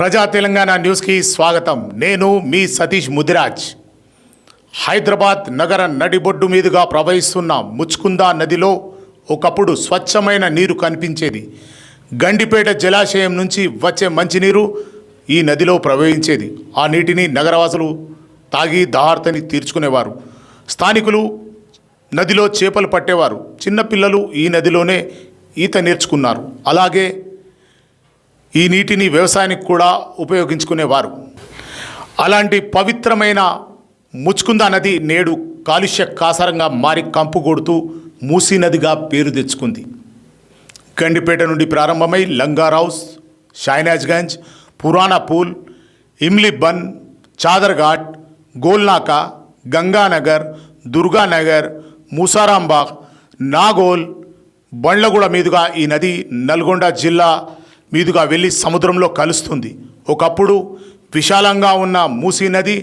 ప్రజా తెలంగాణ న్యూస్కి స్వాగతం. నేను మీ సతీష్ ముదిరాజ్. హైదరాబాద్ నగర నడిబొడ్డు మీదుగా ప్రవహిస్తున్న ముచ్చుకుందా నదిలో ఒకప్పుడు స్వచ్ఛమైన నీరు కనిపించేది. గండిపేట జలాశయం నుంచి వచ్చే మంచినీరు ఈ నదిలో ప్రవహించేది. ఆ నీటిని నగరవాసులు తాగి దాహార్తని తీర్చుకునేవారు. స్థానికులు నదిలో చేపలు పట్టేవారు. చిన్నపిల్లలు ఈ నదిలోనే ఈత నేర్చుకున్నారు. అలాగే ఈ నీటిని వ్యవసాయానికి కూడా ఉపయోగించుకునేవారు. అలాంటి పవిత్రమైన ముచ్చుకుందా నది నేడు కాలుష్య కాసారంగా మారి కంపు కొడుతూ మూసీ నదిగా పేరు తెచ్చుకుంది. గండిపేట నుండి ప్రారంభమై లంగారౌస్, షాయినాజ్గంజ్, పురాణపూల్, ఇమ్లిబన్, చాదర్ఘాట్, గోల్నాక, గంగానగర్, దుర్గానగర్, మూసారాంబాగ్, నాగోల్, బండ్లగూడ మీదుగా ఈ నది నల్గొండ జిల్లా మీదుగా వెళ్ళి సముద్రంలో కలుస్తుంది. ఒకప్పుడు విశాలంగా ఉన్న మూసీ నది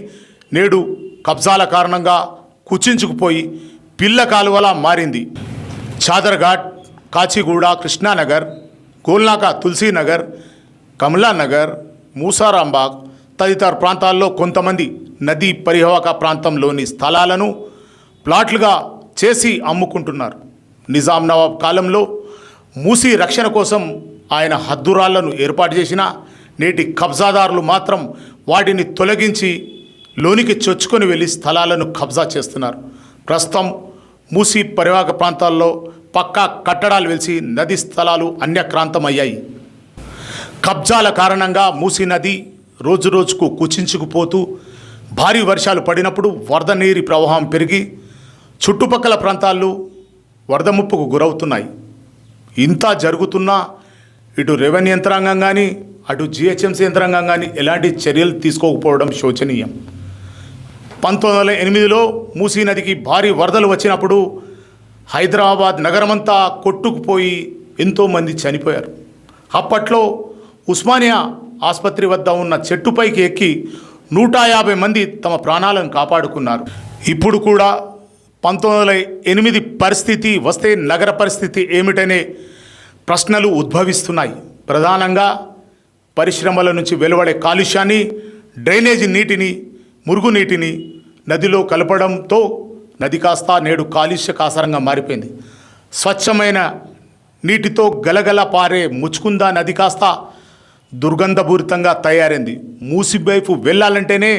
నేడు కబ్జాల కారణంగా కుచించుకుపోయి పిల్ల కాలువలా మారింది. చాదర్ఘాట్, కాచిగూడ, కృష్ణానగర్, గోల్నాక, తులసీనగర్, కమలానగర్, మూసారాంబాగ్ తదితర ప్రాంతాల్లో కొంతమంది నదీ పరివాహక ప్రాంతంలోని స్థలాలను ప్లాట్లుగా చేసి అమ్ముకుంటున్నారు. నిజాం నవాబ్ కాలంలో మూసీ రక్షణ కోసం ఆయన హద్దురాళ్లను ఏర్పాటు చేసిన నేటి కబ్జాదారులు మాత్రం వాటిని తొలగించి లోనికి చొచ్చుకొని వెళ్ళి స్థలాలను కబ్జా చేస్తున్నారు. ప్రస్తుతం మూసీ పరివాహక ప్రాంతాల్లో పక్కా కట్టడాలు వెలిసి నది స్థలాలు అన్యక్రాంతమయ్యాయి. కబ్జాల కారణంగా మూసీ నది రోజురోజుకు కుచించుకుపోతూ భారీ వర్షాలు పడినప్పుడు వరద నీరు ప్రవాహం పెరిగి చుట్టుపక్కల ప్రాంతాలు వరద ముప్పుకు గురవుతున్నాయి. ఇంత జరుగుతున్నా ఇటు రెవెన్యూ యంత్రాంగం కానీ అటు జిహెచ్ఎంసీ యంత్రాంగం కానీ ఎలాంటి చర్యలు తీసుకోకపోవడం శోచనీయం. 1908లో మూసీ నదికి భారీ వరదలు వచ్చినప్పుడు హైదరాబాద్ నగరమంతా కొట్టుకుపోయి ఎంతోమంది చనిపోయారు. అప్పట్లో ఉస్మానియా ఆసుపత్రి వద్ద ఉన్న చెట్టుపైకి ఎక్కి 150 మంది తమ ప్రాణాలను కాపాడుకున్నారు. ఇప్పుడు కూడా 1908 పరిస్థితి వస్తే నగర పరిస్థితి ఏమిటనే ప్రశ్నలు ఉద్భవిస్తున్నాయి. ప్రధానంగా పరిశ్రమల నుంచి వెలువడే కాలుష్యాన్ని, డ్రైనేజీ నీటిని, మురుగునీటిని నదిలో కలపడంతో నది కాస్త నేడు కాలుష్య కాసారంగా మారిపోయింది. స్వచ్ఛమైన నీటితో గలగల పారే ముచ్చుకుందా నది కాస్త దుర్గంధపూరితంగా తయారైంది. మూసీ వైపు వెళ్ళాలంటేనే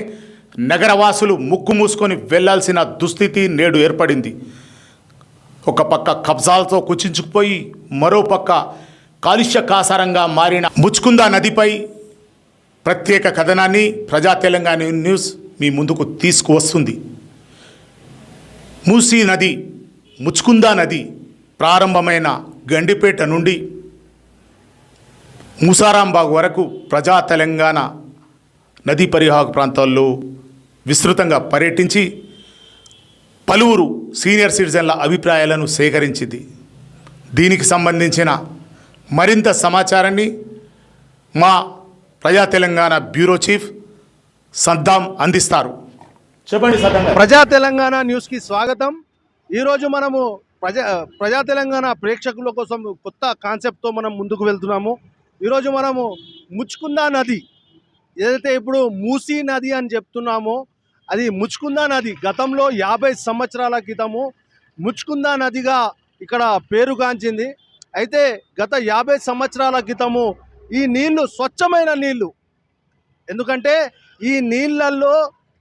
నగరవాసులు ముక్కు మూసుకొని వెళ్లాల్సిన దుస్థితి నేడు ఏర్పడింది. ఒక పక్క కబ్జాలతో కుచించుకుపోయి మరో పక్క కాలుష్య కాసారంగా మారిన ముచ్చుకుందా నదిపై ప్రత్యేక కథనాన్ని ప్రజా తెలంగాణ న్యూస్ మీ ముందుకు తీసుకువస్తుంది. మూసీ నది, ముచ్చుకుందా నది ప్రారంభమైన గండిపేట నుండి మూసారాంబాగ్ వరకు ప్రజా తెలంగాణ నదీ పరివాహక ప్రాంతాల్లో విస్తృతంగా పర్యటించి పలువురు సీనియర్ సిటిజన్ల అభిప్రాయాలను సేకరించింది. దీనికి సంబంధించిన మరింత సమాచారాన్ని మా ప్రజా తెలంగాణ బ్యూరో చీఫ్ సద్దాం అందిస్తారు. చెప్పండి సద్దాం. ప్రజా తెలంగాణ న్యూస్కి స్వాగతం. ఈరోజు మనము ప్రజా తెలంగాణ ప్రేక్షకుల కోసం కొత్త కాన్సెప్ట్తో మనం ముందుకు వెళ్తున్నాము. ఈరోజు మనము ముచ్చుకుందా నది, ఏదైతే ఇప్పుడు మూసీ నది అని చెప్తున్నామో అది ముచ్చుకుందా నది. గతంలో 50 సంవత్సరాల క్రితము ముచ్చుకుందా నదిగా ఇక్కడ పేరుగాంచింది. అయితే గత 50 సంవత్సరాల క్రితము ఈ నీళ్లు స్వచ్ఛమైన నీళ్లు, ఎందుకంటే ఈ నీళ్ళల్లో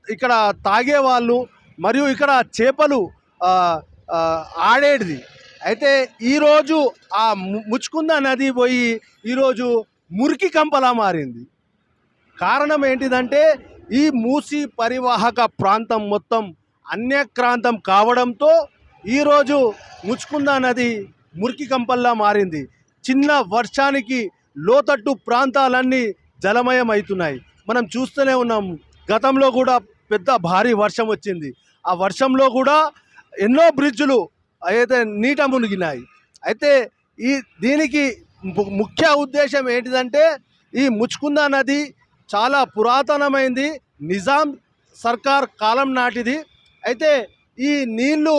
ఇక్కడ తాగేవాళ్ళు మరియు ఇక్కడ చేపలు ఆడేటిది. అయితే ఈరోజు ఆ ముచ్చుకుందా నది పోయి ఈరోజు మురికి కంపలా మారింది. కారణం ఏంటిదంటే ఈ మూసీ పరివాహక ప్రాంతం మొత్తం అన్యక్రాంతం కావడంతో ఈరోజు ముచ్చుకుందా నది మురికి కంపల్లా మారింది. చిన్న వర్షానికి లోతట్టు ప్రాంతాలన్నీ జలమయం అవుతున్నాయి. మనం చూస్తూనే ఉన్నాం. గతంలో కూడా పెద్ద భారీ వర్షం వచ్చింది. ఆ వర్షంలో కూడా ఎన్నో బ్రిడ్జులు అయితే నీట మునిగినాయి. అయితే దీనికి ముఖ్య ఉద్దేశం ఏంటిదంటే ఈ ముచ్చుకుందా నది చాలా పురాతనమైంది, నిజాం సర్కార్ కాలం నాటిది. అయితే ఈ నీళ్లు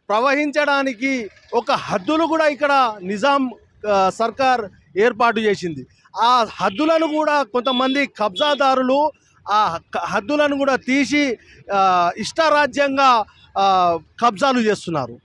ప్రవహించడానికి ఒక హద్దులు కూడా ఇక్కడ నిజాం సర్కార్ ఏర్పాటు చేసింది. ఆ హద్దులను కూడా కొంతమంది కబ్జాదారులు ఆ హద్దులను కూడా తీసి ఇష్టారాజ్యంగా కబ్జాలు చేస్తున్నారు.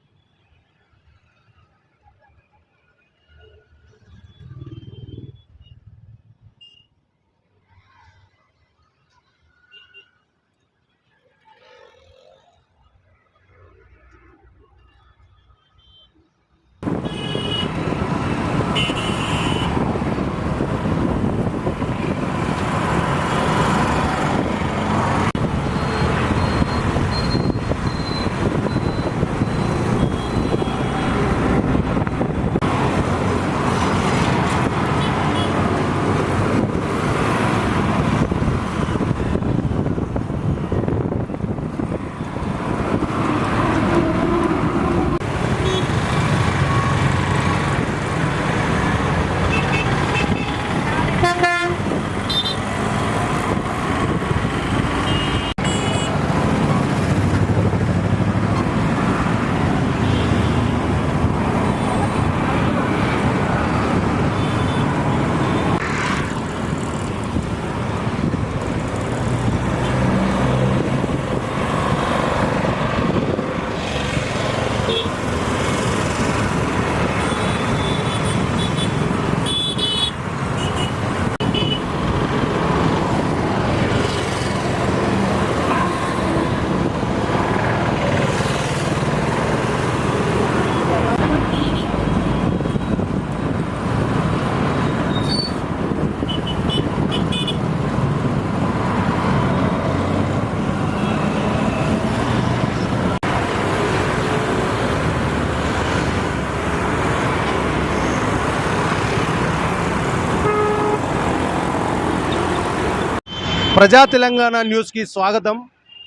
ప్రజా తెలంగాణ న్యూస్కి స్వాగతం.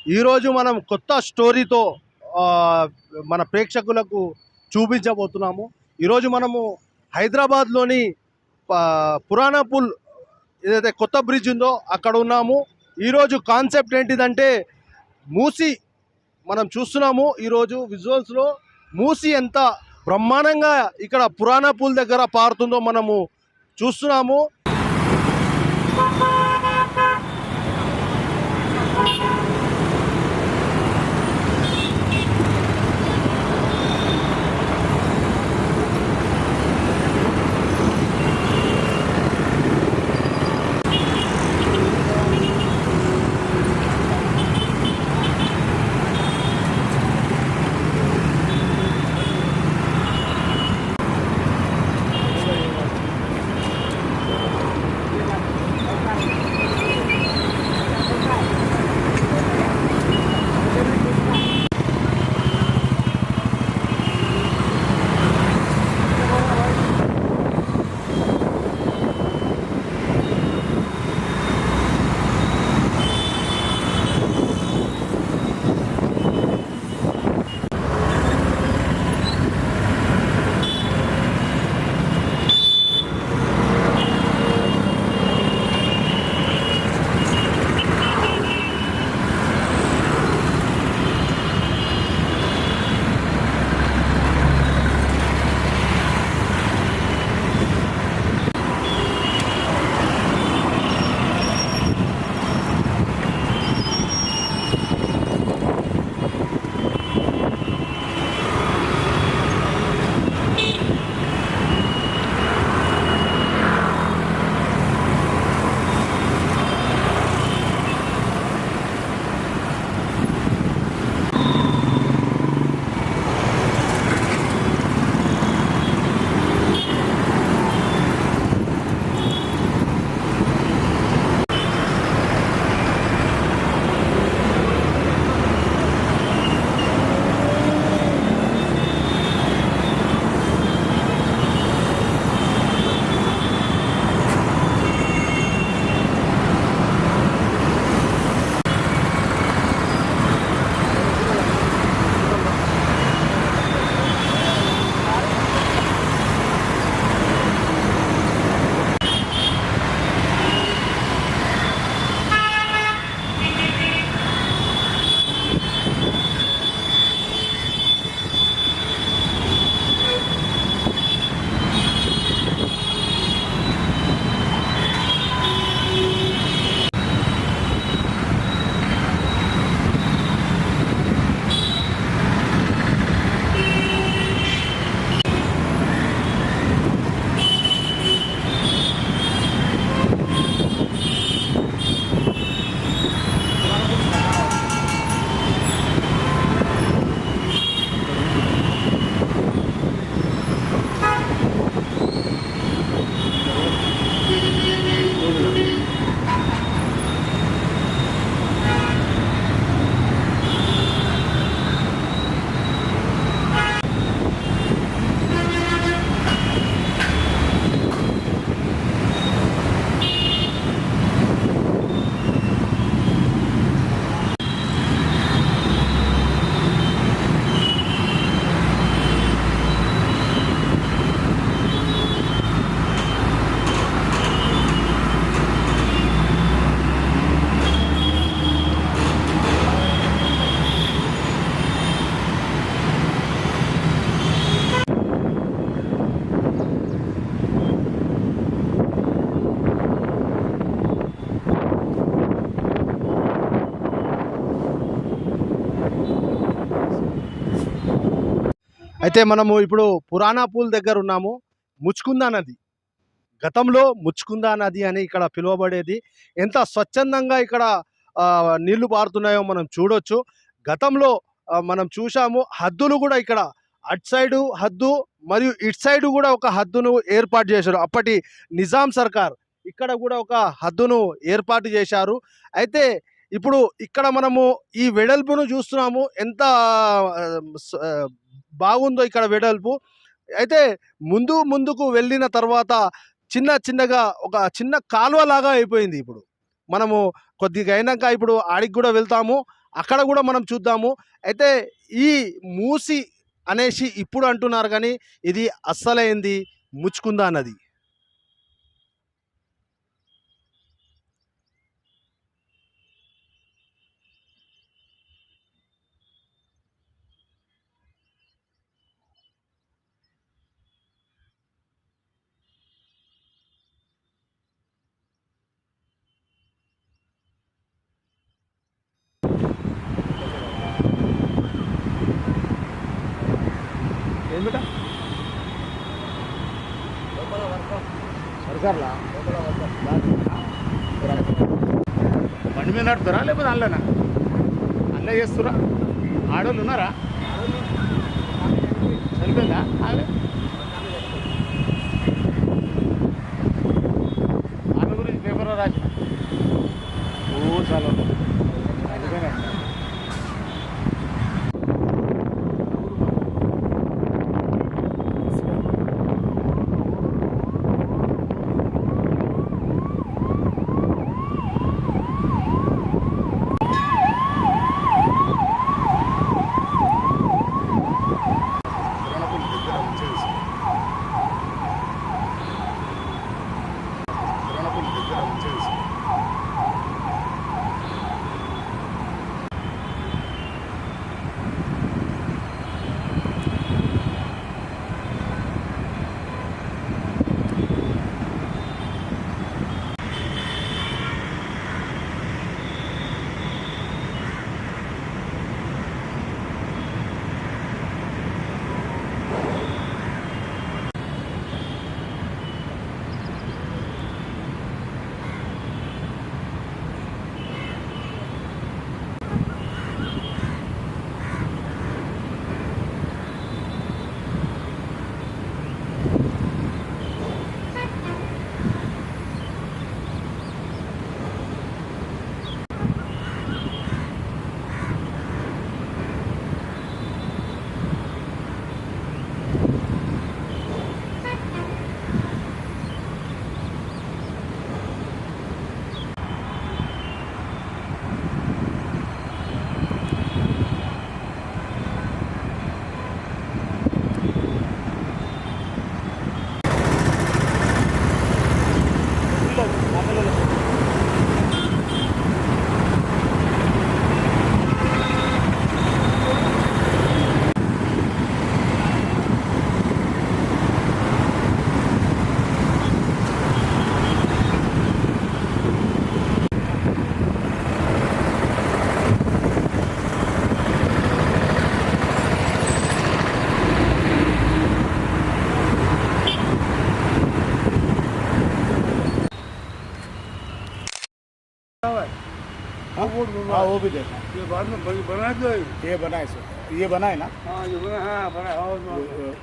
ఈరోజు మనం కొత్త స్టోరీతో ఆ, మన ప్రేక్షకులకు చూపించబోతున్నాము. ఈరోజు మనము హైదరాబాద్లోని పురాణాపూల్ ఏదైతే కొత్త బ్రిడ్జ్ ఉందో అక్కడ ఉన్నాము. ఈరోజు కాన్సెప్ట్ ఏంటిదంటే మూసి మనం చూస్తున్నాము. ఈరోజు విజువల్స్లో మూసి ఎంత బ్రహ్మాండంగా ఇక్కడ పురాణాపూల్ దగ్గర పారుతుందో మనము చూస్తున్నాము. అయితే మనము ఇప్పుడు పురాణా పూల్ దగ్గర ఉన్నాము. ముచ్చుకుందా నది. గతంలో ముచ్చుకుందా నది అని ఇక్కడ పిలువబడేది. ఎంత స్వచ్ఛందంగా ఇక్కడ నీళ్లు పారుతున్నాయో మనం చూడొచ్చు. గతంలో మనం చూశాము హద్దులు కూడా ఇక్కడ అటు సైడు హద్దు మరియు ఇటు సైడు కూడా ఒక హద్దును ఏర్పాటు చేశారు. అప్పటి నిజాం సర్కార్ ఇక్కడ కూడా ఒక హద్దును ఏర్పాటు చేశారు. అయితే ఇప్పుడు ఇక్కడ మనము ఈ వెడల్పును చూస్తున్నాము. ఎంత బాగుందో ఇక్కడ వెడల్పు. అయితే ముందుకు వెళ్ళిన తర్వాత చిన్నగా ఒక చిన్న కాలువలాగా అయిపోయింది ఇప్పుడు. మనము కొద్దిగా అయినాక ఇప్పుడు ఆడికి కూడా వెళ్తాము. అక్కడ కూడా మనం చూద్దాము. అయితే ఈ మూసి అనేసి ఇప్పుడు అంటున్నారు కానీ ఇది అస్సలైంది ముచ్చుకుందా నది. ఏమిటా బండి మీద నడుపుతారా లేకపోతే అల్లనా అల్ల చేస్తురా? ఆడోళ్ళు ఉన్నారా? సరిపోయిందా? వాళ్ళ గురించి పేపర్లో రాసిన చాలా అందుకనే हाँ वो भी देखा। ये बाद में बना दो। ये बनाए सो ये बनाए ना? हाँ ये बना, हाँ बना और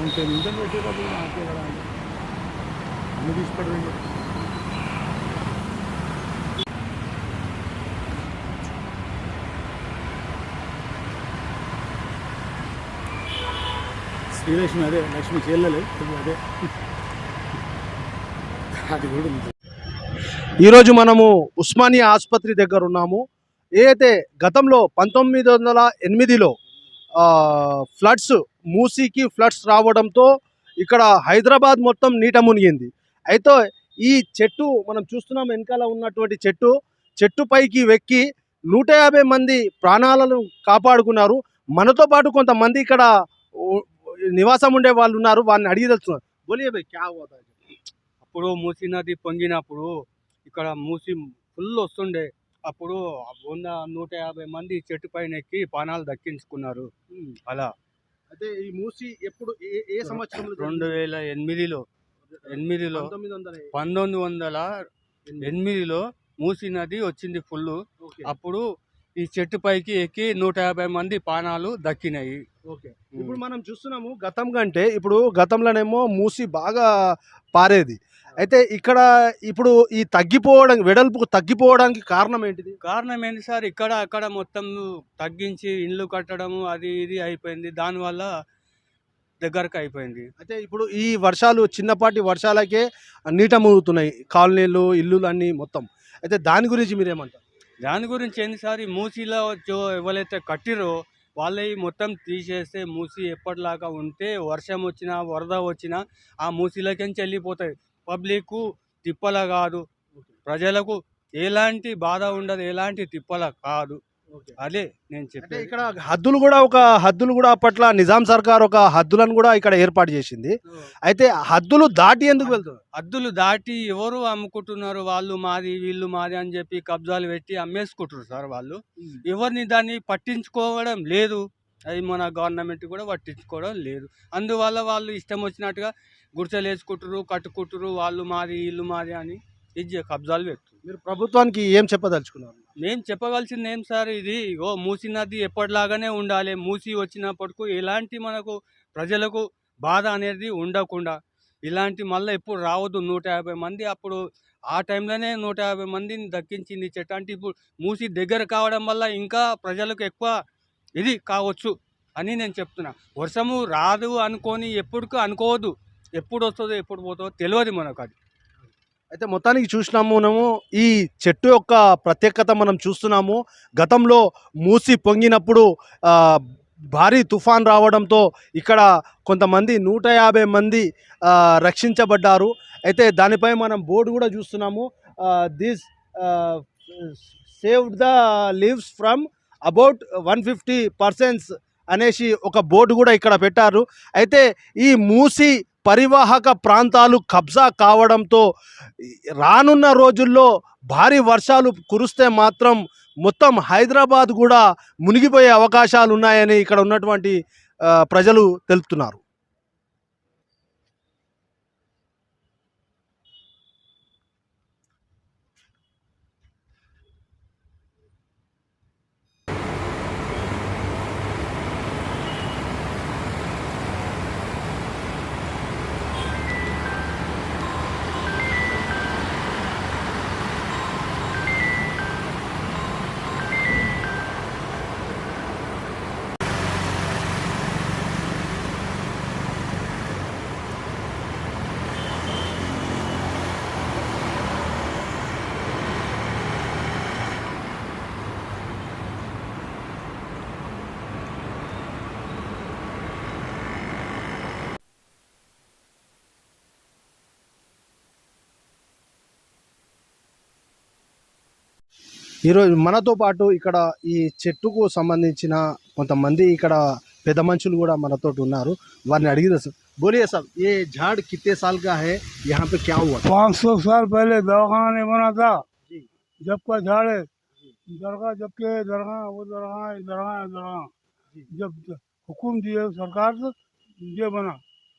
उनसे इंजन बैठेगा तो आके बढ़ाएंगे, हमें भी इस पर रहेंगे। శ్రీలక్ష్మి అదే లక్ష్మి చెల్లెలు అదే అది కూడా ఉంది. ఈరోజు మనము ఉస్మానియా ఆసుపత్రి దగ్గర ఉన్నాము. ఏదైతే గతంలో 1908లో ఫ్లడ్స్ మూసీకి ఫ్లడ్స్ రావడంతో ఇక్కడ హైదరాబాద్ మొత్తం నీట మునిగింది. అయితే ఈ చెట్టు మనం చూస్తున్నాం, వెనకాల ఉన్నటువంటి చెట్టు పైకి వెక్కి 150 మంది ప్రాణాలను కాపాడుకున్నారు. మనతో పాటు కొంతమంది ఇక్కడ ఉ- నివాసం ఉండే వాళ్ళు ఉన్నారు, వారిని అడిగి తెలుస్తున్నారు. బోలియే భయ్ క్యా హువా థా? అప్పుడు మూసీ నది పొంగినప్పుడు ఇక్కడ మూసీ ఫుల్ వస్తుండే. అప్పుడు 100-150 మంది చెట్టు పైన ఎక్కి ప్రాణాలు దక్కించుకున్నారు. అలా అయితే ఈ మూసీ ఎప్పుడు ఏ సంవత్సరంలో 2008లో 1908లో మూసీ నది వచ్చింది ఫుల్. ఓకే, అప్పుడు ఈ చెట్టు పైకి ఎక్కి 150 మంది ప్రాణాలు దక్కినాయి. ఓకే. ఇప్పుడు మనం చూస్తున్నాము గతం కంటే ఇప్పుడు గతంలోనేమో మూసి బాగా పారేది. అయితే ఇక్కడ ఇప్పుడు ఈ వెడల్పు తగ్గిపోవడానికి కారణం ఏంటిది? కారణం ఏంటి సార్, ఇక్కడ అక్కడ మొత్తం తగ్గించి ఇండ్లు కట్టడము అది ఇది అయిపోయింది. దానివల్ల దగ్గరకు అయిపోయింది. అయితే ఇప్పుడు ఈ వర్షాలు చిన్నపాటి వర్షాలకే నీట మునుగుతున్నాయి కాలనీలు, ఇల్లులు అన్నీ మొత్తం. అయితే దాని గురించి మీరేమంటారు? దాని గురించి ఏంది సార్, ఈ మూసీలో ఎవరైతే కట్టిరో వాళ్ళవి మొత్తం తీసేస్తే మూసీ ఎప్పటిలాగా ఉంటే వర్షం వచ్చినా వరద వచ్చినా ఆ మూసీలోకించి వెళ్ళిపోతాయి. పబ్లిక్ తిప్పల కాదు, ప్రజలకు ఎలాంటి బాధ ఉండదు, ఎలాంటి తిప్పల కాదు. అదే నేను అంటే చెప్పేది. ఇక్కడ హద్దులు కూడా అప్పట్లో నిజాం సర్కార్ ఒక హద్దులను కూడా ఇక్కడ ఏర్పాటు చేసింది. అయితే హద్దులు దాటి ఎందుకు వెళ్తున్నారు? హద్దులు దాటి ఎవరు అమ్ముకుంటున్నారు, వాళ్ళు మాది వీళ్ళు మాది అని చెప్పి కబ్జాలు పెట్టి అమ్మేసుకుంటారు సార్. వాళ్ళు ఎవరిని దాన్ని పట్టించుకోవడం లేదు. అది మన గవర్నమెంట్ కూడా పట్టించుకోవడం లేదు. అందువల్ల వాళ్ళు ఇష్టం వచ్చినట్టుగా గుడిసెలు వేసుకుంటారు, కట్టుకుంటారు, వాళ్ళు మాది వీళ్ళు మాది అని ఇది కబ్జాలు పెడుతున్నారు. మీరు ప్రభుత్వానికి ఏం చెప్పదలుచుకున్నారు? మేము చెప్పవలసింది ఏం సార్, ఇది మూసీ నది ఎప్పటిలాగానే ఉండాలి. మూసీ వచ్చినప్పటికీ ఎలాంటి మనకు ప్రజలకు బాధ అనేది ఉండకుండా ఇలాంటి మళ్ళీ ఎప్పుడు రావద్దు. 150 మంది అప్పుడు ఆ టైంలోనే 150 మందిని దక్కించింది చెట్టు. అంటే ఇప్పుడు మూసీ దగ్గర కావడం వల్ల ఇంకా ప్రజలకు ఎక్కువ ఇది కావచ్చు అని నేను చెప్తున్నా. వర్షము రాదు అనుకొని ఎప్పటికీ అనుకోవద్దు. ఎప్పుడు వస్తుందో ఎప్పుడు పోతుందో తెలియదు మనకు. అది అయితే మొత్తానికి చూసినాము మనము ఈ చెట్టు యొక్క ప్రత్యేకత మనం చూస్తున్నాము. గతంలో మూసి పొంగినప్పుడు భారీ తుఫాన్ రావడంతో ఇక్కడ కొంతమంది 150 మంది రక్షించబడ్డారు. అయితే దానిపై మనం బోర్డు కూడా చూస్తున్నాము. This saved the lives from about 150 persons అనేసి ఒక బోర్డు కూడా ఇక్కడ పెట్టారు. అయితే ఈ మూసి పరివాహక ప్రాంతాలు కబ్జా కావడంతో రానున్న రోజుల్లో భారీ వర్షాలు కురిస్తే మాత్రం మొత్తం హైదరాబాద్ కూడా మునిగిపోయే అవకాశాలు ఉన్నాయని ఇక్కడ ఉన్నటువంటి ప్రజలు తెలుపుతున్నారు. ఈరోజు మనతో పాటు ఇక్కడ ఈ చెట్టుకు సంబంధించిన కొంతమంది ఇక్కడ పెద్ద మనుషులు కూడా మనతో ఉన్నారు. వారిని అడిగి बोलिए साहब, ये झाड़ कितने साल का है, यहाँ पे क्या हुआ? 500 साल पहले दवाखाना नहीं बना था। जी। जब का झाड़ है दरगाह, जब के दरगाह वो दरगाह है, दरगाह है, दरगाह। जब हुक्म दिए सरकार से ये बना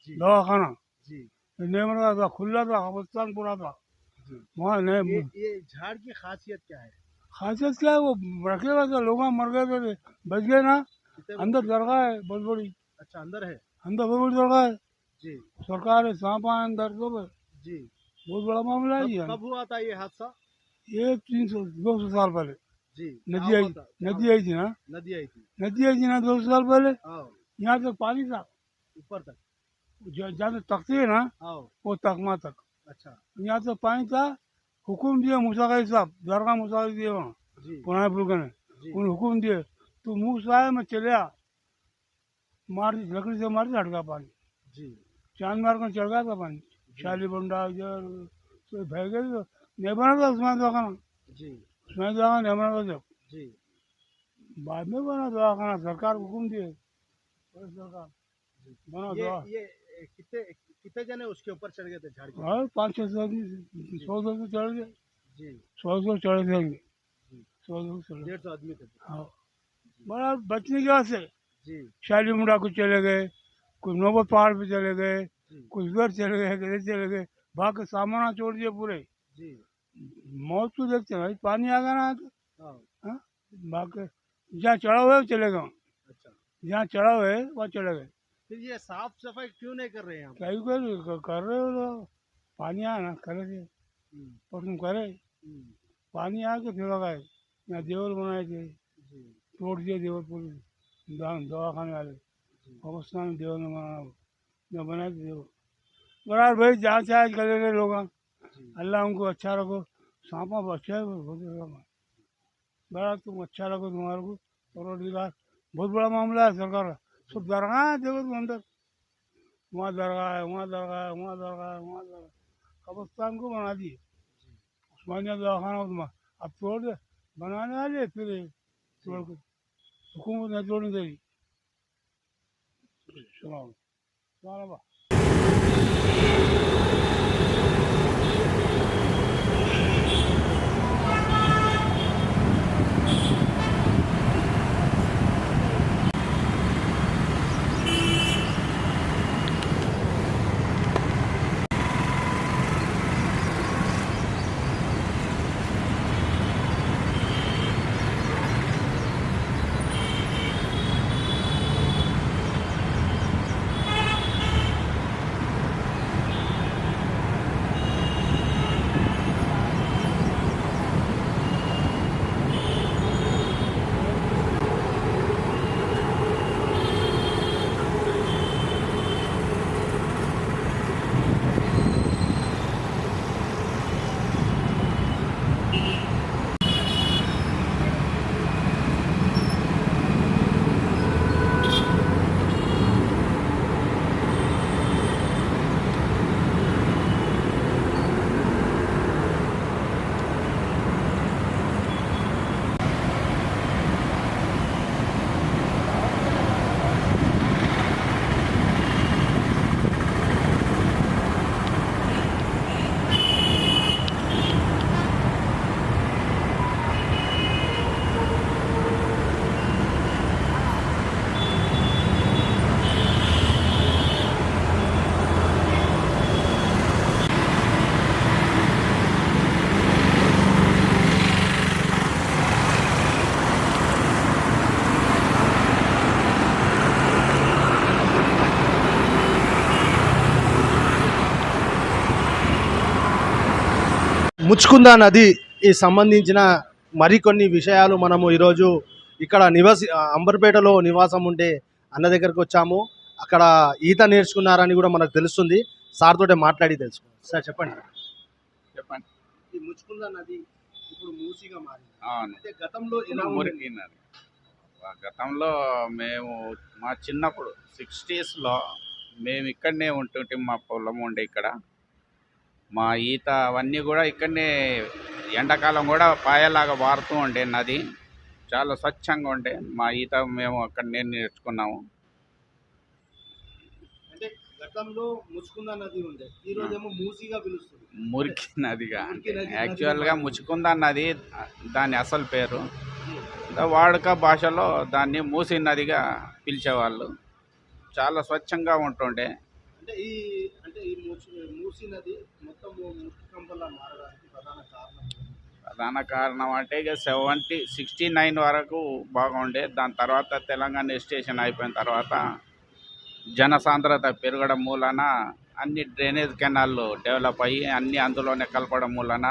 जी। दवाखाना। जी। नहीं बना था, खुला था, कब्रिस्तान पूरा था वहाँ। नहीं ये झाड़ की खासियत क्या है? खासियत क्या है, वो रखेगा तो लोग मर गए थे, बच गए ना। अंदर दरगाह है बहुत बड़ी। अच्छा, अंदर है? अंदर बहुत बड़ी दरगाह है। जी। सरकार है, सांप आए अंदर सब है। जी। बहुत बड़ा मामला है ये। कब हुआ था ये हादसा? ये 300-200 साल पहले जी। नदी आई, नदी आई थी ना, नदी आई थी। नदी आई थी ना 200 साल पहले। हाँ। यहाँ तक पानी था। ऊपर तक। जहाँ तक तख्ती है ना आओ। वो तकमा तक। अच्छा। यहाँ तो पानी था, हुक्म दिया मूसा का साहब, दरगाह मूसा दिए वहाँ जी पुराने बुजुर्ग ने, जी उन्होंने हुक्म दिए तो मूसा है मैं चले आ, मार लकड़ी से मार हट गया पानी, जी चांद मार कर चढ़ गया था पानी, शाली बंडा इधर तो बह गए तो नहीं बना था उस्मान दवाखाना, जी उस्मान दवाखाना नहीं बना था जब, जी। बाद में बना दवाखाना, सरकार को हुक्म दिए, सरकार बना दवा। ये कितने कितने जने उसके ऊपर चढ़ गए थे झाड़ के? और 500-600 आदमी, 100 से चढ़ गए, जी 100 चढ़े थे, 100 चढ़े। 150 आदमी थे। हाँ बड़ा बचने की वजह से जी शाली मुंडा कुछ चले गए, कुछ नौबत पहाड़ पे चले गए, जी कुछ उधर चले गए, किधर चले गए, भाग के सामान छोड़ दिए पूरे। जी। मौत को देखते भाई, पानी आ गया ना तो हाँ। हाँ, भाग के जहाँ चढ़ा हुआ है वो चले गए, अच्छा। जहाँ चढ़ा हुआ है वहाँ चले गए। फिर ये साफ सफाई क्यों नहीं कर रहे हैं यहाँ पे? क्या कर रहे हो लोग, पानी आया ना करे थे और तुम करे, पानी आ के फिर लगाए, यहाँ देवल बनाए थे, जी तोड़ दिए देवल पूरे, दवाखाने वाले पाकिस्तान में देवल में बनाए, बनाए थे देवल। बराबर भाई जहाँ से आज करे रहे लोग, जी अल्लाह उनको अच्छा रखो, सांपा अच्छा है बड़ा, तुम अच्छा रखो तुम्हारे को, परवरदिगार। बहुत बड़ा मामला है सरकार का, सब दरगाह है देखो तुम अंदर, वहाँ दरगाह है, वहाँ दरगाह है, वहाँ दरगाह है, वहाँ दरगाह, कब्रिस्तान को बना दिए, उस्मानिया दवाखाना उसमें अब तोड़ दे, बनाने वाले फिर ये तोड़ के, हुकूमत ने तोड़ने दे दी। सुनाओ सुनाओ। ముచ్చుకుందా నదికి సంబంధించిన మరికొన్ని విషయాలు మనము ఈరోజు ఇక్కడ అంబర్పేటలో నివాసం ఉండే అన్న దగ్గరకు వచ్చాము. అక్కడ ఈత నేర్చుకున్నారని కూడా మనకు తెలుస్తుంది. సార్ తోటే మాట్లాడి తెలుసుకుందాం. సార్ చెప్పండి. చెప్పండి. ఈ ముచ్చుకుందా నది ఇప్పుడు మూసిగా మారింది. అవును. అయితే గతంలో ఎలా మురికి నది. గతంలో మేము మా చిన్నప్పుడు 60స్లో మేము ఇక్కడనే ఉంటుంటే, మా పొలం ఉండే ఇక్కడ, మా ఈత అవన్నీ కూడా ఇక్కడనే, ఎండాకాలం కూడా పాయలాగా వారుతూ ఉండే నది, చాలా స్వచ్ఛంగా ఉండే. మా ఈత మేము అక్కడనే నేర్చుకున్నాము. అంటే గతంలో ముచ్చుకుందా నది ఉండే, ఈ రోజేమో మూసిగా పిలుస్తుంది. మురికి నదిగా, మురికి నది- యాక్చువల్గా ముచ్చుకుంద నది దాని అసలు పేరు. వాడుక భాషలో దాన్ని మూసీ నదిగా పిలిచేవాళ్ళు. చాలా స్వచ్ఛంగా ఉంటుండే. అంటే ఈ మూసి నది మొత్తం మురికి కంపలా మారడానికి ప్రధాన కారణం అంటే ఇక 69 వరకు బాగుండే. దాని తర్వాత తెలంగాణ స్టేషన్ అయిపోయిన తర్వాత జనసాంద్రత పెరగడం మూలన అన్ని డ్రైనేజ్ కెనాళ్ళు డెవలప్ అయ్యి అన్నీ అందులోనే కలపడం మూలన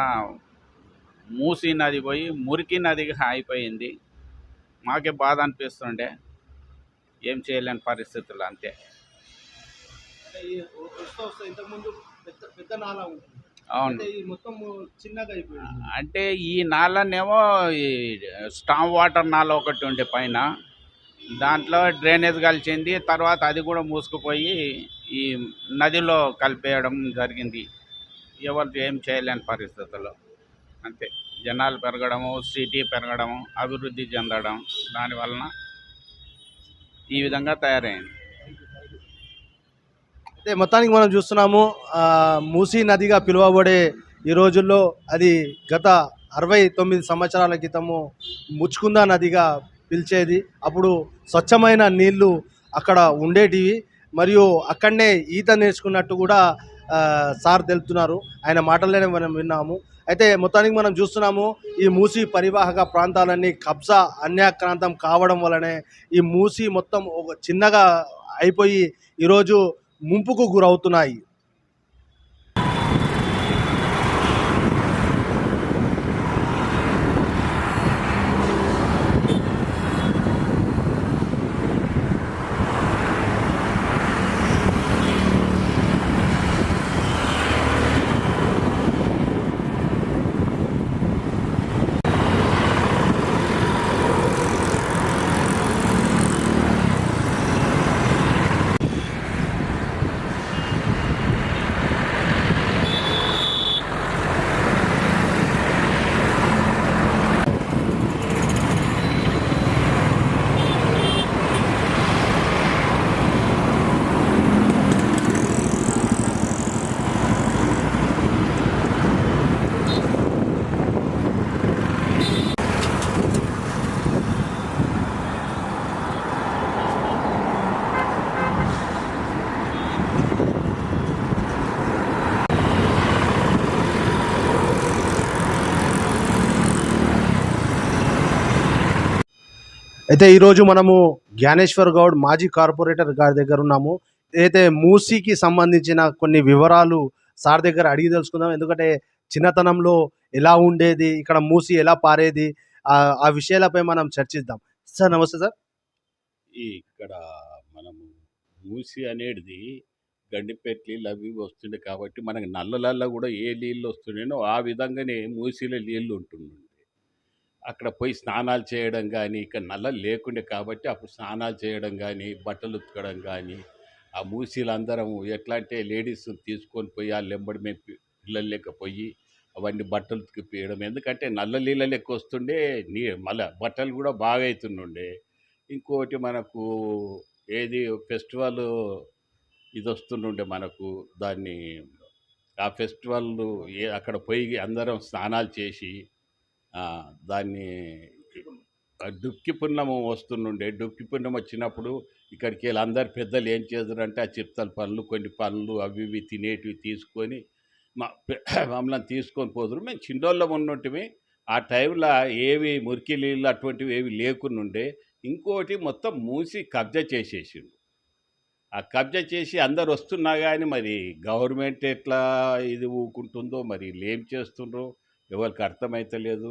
మూసీ నది పోయి మురికి నదిగా అయిపోయింది. మాకే బాధ అనిపిస్తుండే, ఏం చేయలేని పరిస్థితులు అంతే. వస్తూ వస్తూ ఇంతకుముందు పెద్ద పెద్ద నాలా ఉంటుంది, అవును. అయితే ఈ మొత్తం చిన్నగా అయిపోయింది. అంటే ఈ నాలనేమో ఈ స్టామ్ వాటర్ నాల ఒకటి ఉండే పైన, దాంట్లో డ్రైనేజ్ కలిసింది. తర్వాత అది కూడా మూసుకుపోయి ఈ నదిలో కలిపేయడం జరిగింది. ఎవరు ఏం చేయలేని పరిస్థితుల్లో. అంతే, జనాలు పెరగడము, సిటీ పెరగడము, అభివృద్ధి చెందడం, దానివలన ఈ విధంగా తయారైంది. అయితే మొత్తానికి మనం చూస్తున్నాము, మూసీ నదిగా పిలువబడే ఈ రోజుల్లో అది గత 69 సంవత్సరాల క్రితము ముచ్చుకుందా నదిగా పిలిచేది. అప్పుడు స్వచ్ఛమైన నీళ్లు అక్కడ ఉండేటివి, మరియు అక్కడనే ఈత నేర్చుకున్నట్టు కూడా సార్ తెలుపుతున్నారు. ఆయన మాటల్లోనే మనం విన్నాము. అయితే మొత్తానికి మనం చూస్తున్నాము, ఈ మూసీ పరివాహక ప్రాంతాలన్నీ కబ్జా అన్యాక్రాంతం కావడం వలనే ఈ మూసీ మొత్తం ఒక చిన్నగా అయిపోయి ఈరోజు ముంపుకు గురవుతున్నాయి. అయితే ఈరోజు మనము జ్ఞానేశ్వర్ గౌడ్ మాజీ కార్పొరేటర్ గారి దగ్గర ఉన్నాము. అయితే మూసీకి సంబంధించిన కొన్ని వివరాలు సార్ దగ్గర అడిగి తెలుసుకుందాం. ఎందుకంటే చిన్నతనంలో ఎలా ఉండేది, ఇక్కడ మూసీ ఎలా పారేది, ఆ విషయాలపై మనం చర్చిద్దాం. సార్ నమస్తే సార్. ఇక్కడ మనము మూసి అనేది గండిపేట నీళ్ళు అవి ఇవి వస్తుండే కాబట్టి మనకి నల్లలల్లో కూడా ఏ నీళ్ళు వస్తున్నాయో ఆ విధంగానే మూసిలో నీళ్ళు ఉంటుండే. అక్కడ పోయి స్నానాలు చేయడం కానీ, ఇక్కడ నల్లలు లేకుండే కాబట్టి అప్పుడు స్నానాలు చేయడం కానీ, బట్టలు ఉతకడం కానీ, ఆ మూసీలు అందరం ఎట్లా అంటే లేడీస్ తీసుకొని పోయి ఆ లెంబడి మేము పిల్లలు లేకపోయి అవన్నీ బట్టలు ఉతికిపోయడం. ఎందుకంటే నల్ల నీళ్ళ లెక్క వస్తుండే, మళ్ళీ బట్టలు కూడా బాగా అవుతుండే. ఇంకోటి మనకు ఏది ఫెస్టివల్ ఇది వస్తుండే మనకు, దాన్ని ఆ ఫెస్టివల్ అక్కడ పోయి అందరం స్నానాలు చేసి దాన్ని డుక్కి పున్నము వస్తుండే. డుక్కి పున్నం వచ్చినప్పుడు ఇక్కడికి వెళ్ళి అందరు పెద్దలు ఏం చేస్తారంటే ఆ చిప్తల పనులు కొన్ని పనులు అవి ఇవి తినేటివి తీసుకొని మమ్మల్ని తీసుకొని పోదురు. మేము చిన్నోళ్ళం ఉన్నట్టువి. ఆ టైంలో ఏవి మురికి నీళ్ళు అటువంటివి ఏవి లేకున్నుండే. ఇంకోటి మొత్తం మూసి కబ్జా చేసేసిండు. ఆ కబ్జా చేసి అందరు వస్తున్నా కానీ మరి గవర్నమెంట్ ఎట్లా ఇది ఊకుంటుందో మరి వీళ్ళు ఏం చేస్తుండ్రో ఎవరికి అర్థమైతలేదు.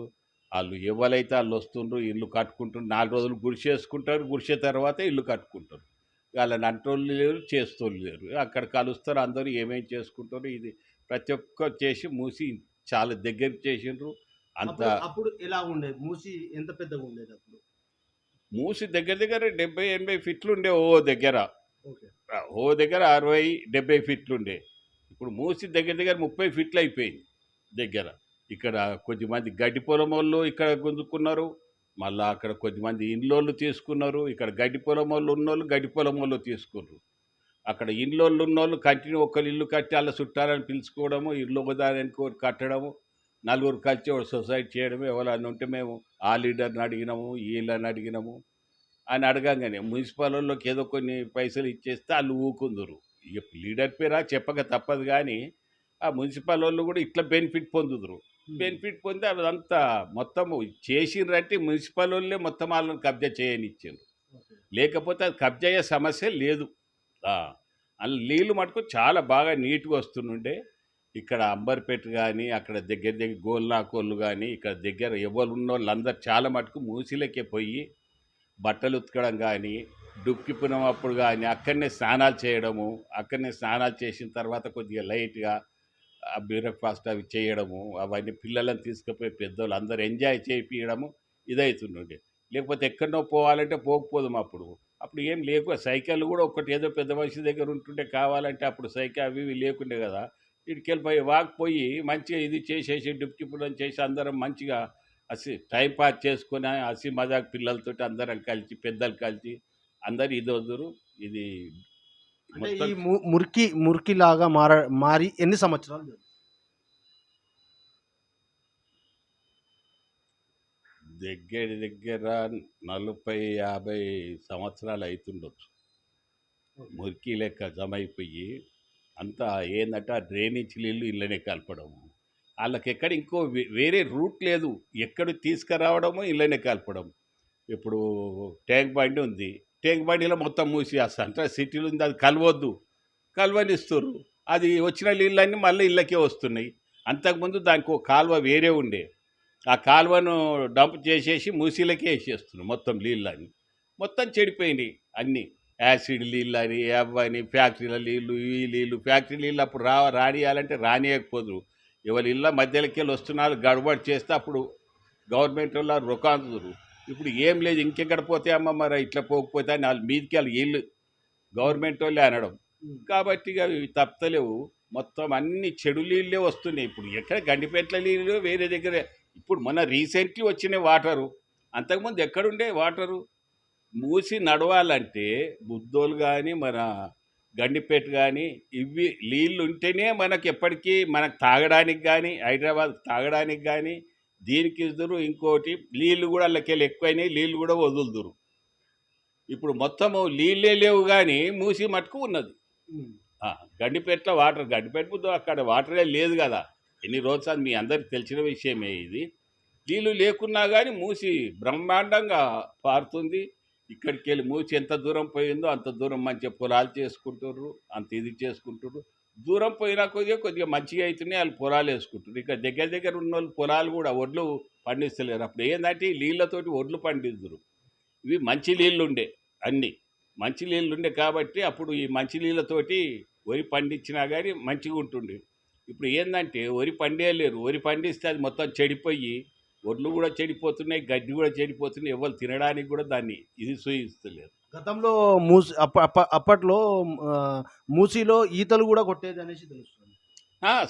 వాళ్ళు ఎవరైతే వాళ్ళు వస్తుండ్రు, ఇల్లు కట్టుకుంటుండ్రు, 4 రోజులు గుడిసేసుకుంటారు, గుడిసే తర్వాత ఇల్లు కట్టుకుంటారు. వాళ్ళని అంటోళ్ళు లేరు, చేస్తోళ్ళు లేరు. అక్కడ కలుస్తారు, అందరూ ఏమేం చేసుకుంటారు. ఇది ప్రతి ఒక్కరు చేసి మూసి చాలా దగ్గరికి చేసిండ్రు. అంత అప్పుడు ఎలా ఉండేది మూసీ, ఎంత పెద్దగా ఉండేది అప్పుడు? మూసి దగ్గర దగ్గర 70-80 ఫీట్లు ఉండే ఓ దగ్గర. ఓకే. ఓ దగ్గర 60-70 ఫీట్లు ఉండే. ఇప్పుడు మూసి దగ్గర దగ్గర 30 ఫీట్లు అయిపోయింది దగ్గర. ఇక్కడ కొద్దిమంది గడ్డి పొలం వాళ్ళు ఇక్కడ గుంజుకున్నారు, మళ్ళీ అక్కడ కొద్దిమంది ఇండ్లోళ్ళు తీసుకున్నారు. ఇక్కడ గడ్డి పొలం వాళ్ళు ఉన్నోళ్ళు గడ్డి పొలం వాళ్ళు తీసుకున్నారు. అక్కడ ఇండ్లోళ్ళు ఉన్నోళ్ళు కంటిన్యూ ఒకళ్ళు ఇల్లు కట్టి అలా చుట్టాలని పిలుచుకోవడము, ఇల్లు ఒకదానికి ఒకటి కట్టడము, నలుగురు కలిసి ఒక సొసైటీ చేయడము. ఎవరన్నా ఉంటే మేము ఆ లీడర్ని అడిగినాము, వీళ్ళని అడిగినాము అని అడగంగానే మున్సిపల్ వాళ్ళకి ఏదో కొన్ని పైసలు ఇచ్చేస్తే వాళ్ళు ఊకుందరు. ఇక లీడర్ పేరా చెప్పక తప్పదు, కానీ ఆ మున్సిపల్ వాళ్ళు కూడా ఇట్లా బెనిఫిట్ పొందుదురు. బెనిఫిట్ పొంది అదంతా మొత్తము చేసిండ్రంటే మున్సిపల్ వాళ్ళే మొత్తం వాళ్ళని కబ్జా చేయనిచ్చారు. లేకపోతే అది కబ్జా అయ్యే సమస్య లేదు. అందులో నీళ్ళు మటుకు చాలా బాగా నీట్గా వస్తుండే. ఇక్కడ అంబర్పేట కానీ, అక్కడ దగ్గర దగ్గర గోల్నాకోళ్ళు కానీ, ఇక్కడ దగ్గర ఎవరు ఉన్న వాళ్ళందరూ చాలా మటుకు మూసిలకే పోయి బట్టలు ఉతకడం కానీ, డుక్కి పునం అప్పుడు కానీ అక్కడనే స్నానాలు చేయడము, అక్కడనే స్నానాలు చేసిన తర్వాత కొద్దిగా లైట్గా బ్రేక్ఫాస్ట్ అవి చేయడము, అవన్నీ పిల్లలను తీసుకుపోయి పెద్దోళ్ళు అందరూ ఎంజాయ్ చేయించడము ఇదవుతుండే. లేకపోతే ఎక్కడనో పోవాలంటే పోకపోదాం అప్పుడు. అప్పుడు ఏం లేకు సైకిల్ కూడా ఒకటి ఏదో పెద్ద మనిషి దగ్గర ఉంటుండే కావాలంటే అప్పుడు సైకిల్ అవి ఇవి లేకుండే కదా. ఇటుకెళ్ళిపోయి వాకిపోయి మంచిగా ఇది చేసేసి డుక్కి పునం చేసి అందరం మంచిగా టైం పాస్ చేసుకొని మజాక్ పిల్లలతోటి అందరం కలిసి పెద్దలు కలిసి అందరు ఇది వద్దురు ఇది అంటే మొత్తం ఈ మురికి లాగా మారి ఎన్ని సంవత్సరాలు? దగ్గర దగ్గర 40-50 సంవత్సరాలు అవుతుండొచ్చు. మురికి లెక్క జమ అయిపోయి అంతా ఏందంటే ఆ డ్రైనేజ్ నీళ్ళు ఇళ్ళనే కలపడము, వాళ్ళకి ఎక్కడ ఇంకో వేరే రూట్ లేదు, ఎక్కడ తీసుకురావడము ఇళ్ళనే కలపడం. ఇప్పుడు ట్యాంక్ బండి ఉంది, ట్యాంక్ బండిలో మొత్తం మూసేస్తా అంటే సిటీలో ఉంది అది కలవద్దు, కలవనిస్తారు. అది వచ్చిన నీళ్ళన్నీ మళ్ళీ ఇళ్ళకే వస్తున్నాయి. అంతకుముందు దానికి ఒక కాలువ వేరే ఉండే, ఆ కాలువను డంప్ చేసేసి మూసీలకే వేసేస్తున్నాం మొత్తం నీళ్ళని. మొత్తం చెడిపోయినాయి అన్నీ, యాసిడ్ నీళ్ళు అని అవని ఫ్యాక్టరీల నీళ్ళు ఈ నీళ్ళు. ఫ్యాక్టరీ నీళ్ళు అప్పుడు రానియాలంటే రానియకపోదురు, ఎవరి ఇళ్ళ మధ్యలోకి వెళ్ళి వస్తున్నారు గడబడి చేస్తే అప్పుడు గవర్నమెంట్ వాళ్ళు రొకాంతురు. ఇప్పుడు ఏం లేదు, ఇంకెక్కడ పోతే అమ్మ మరి ఇట్లా పోకపోతే అని వాళ్ళ మీదకి వాళ్ళు వీళ్ళు గవర్నమెంట్ వాళ్ళే అనడం. కాబట్టి ఇక ఇవి తప్పలేవు, మొత్తం అన్ని చెడు నీళ్ళే వస్తున్నాయి. ఇప్పుడు ఎక్కడ గండిపేట్ల నీళ్ళు వేరే దగ్గర, ఇప్పుడు మొన్న రీసెంట్లీ వచ్చిన వాటరు, అంతకుముందు ఎక్కడుండే వాటరు. మూసి నడవాలంటే బుద్ధోలు కానీ మన గండిపేట కానీ ఇవి నీళ్ళు ఉంటేనే మనకు ఎప్పటికీ మనకు తాగడానికి కానీ హైదరాబాద్ తాగడానికి కానీ దీనికి ఇద్దరు. ఇంకోటి నీళ్ళు కూడా వాళ్ళకెళ్ళి ఎక్కువైనాయి, నీళ్ళు కూడా వదులుదురు. ఇప్పుడు మొత్తము నీళ్ళే లేవు కానీ మూసి మట్టుకు ఉన్నది. గండిపేటలో వాటర్, గండిపేట బుద్ధ అక్కడ వాటరే లేదు కదా ఎన్ని రోజులు, అది మీ అందరికి తెలిసిన విషయమే. ఇది నీళ్ళు లేకున్నా కానీ మూసి బ్రహ్మాండంగా పారుతుంది. ఇక్కడికి వెళ్ళి మూసి ఎంత దూరం పోయిందో అంత దూరం మంచిగా పొలాలు చేసుకుంటారు, అంత ఇది చేసుకుంటారు. దూరం పోయినా కొద్దిగా మంచిగా అవుతున్నాయి, వాళ్ళు పొలాలు వేసుకుంటారు. ఇక్కడ దగ్గర దగ్గర ఉన్న వాళ్ళు పొలాలు కూడా వడ్లు పండిస్తలేరు. అప్పుడు ఏంటంటే ఈ నీళ్ళతోటి వడ్లు పండిస్తారు. ఇవి మంచి నీళ్ళు ఉండే, అన్నీ మంచి నీళ్ళు ఉండే కాబట్టి అప్పుడు ఈ మంచి నీళ్ళతోటి వరి పండించినా కానీ మంచిగా ఉంటుండే. ఇప్పుడు ఏంటంటే వరి పండేయలేరు, వరి పండిస్తే అది మొత్తం చెడిపోయి ఒడ్లు కూడా చెడిపోతున్నాయి, గడ్డి కూడా చెడిపోతున్నాయి, ఎవరు తినడానికి కూడా దాన్ని ఇది సూచిస్తలేరు. గతంలో అప్పట్లో మూసీలో ఈతలు కూడా కొట్టేది అనేసి తెలుస్తుంది.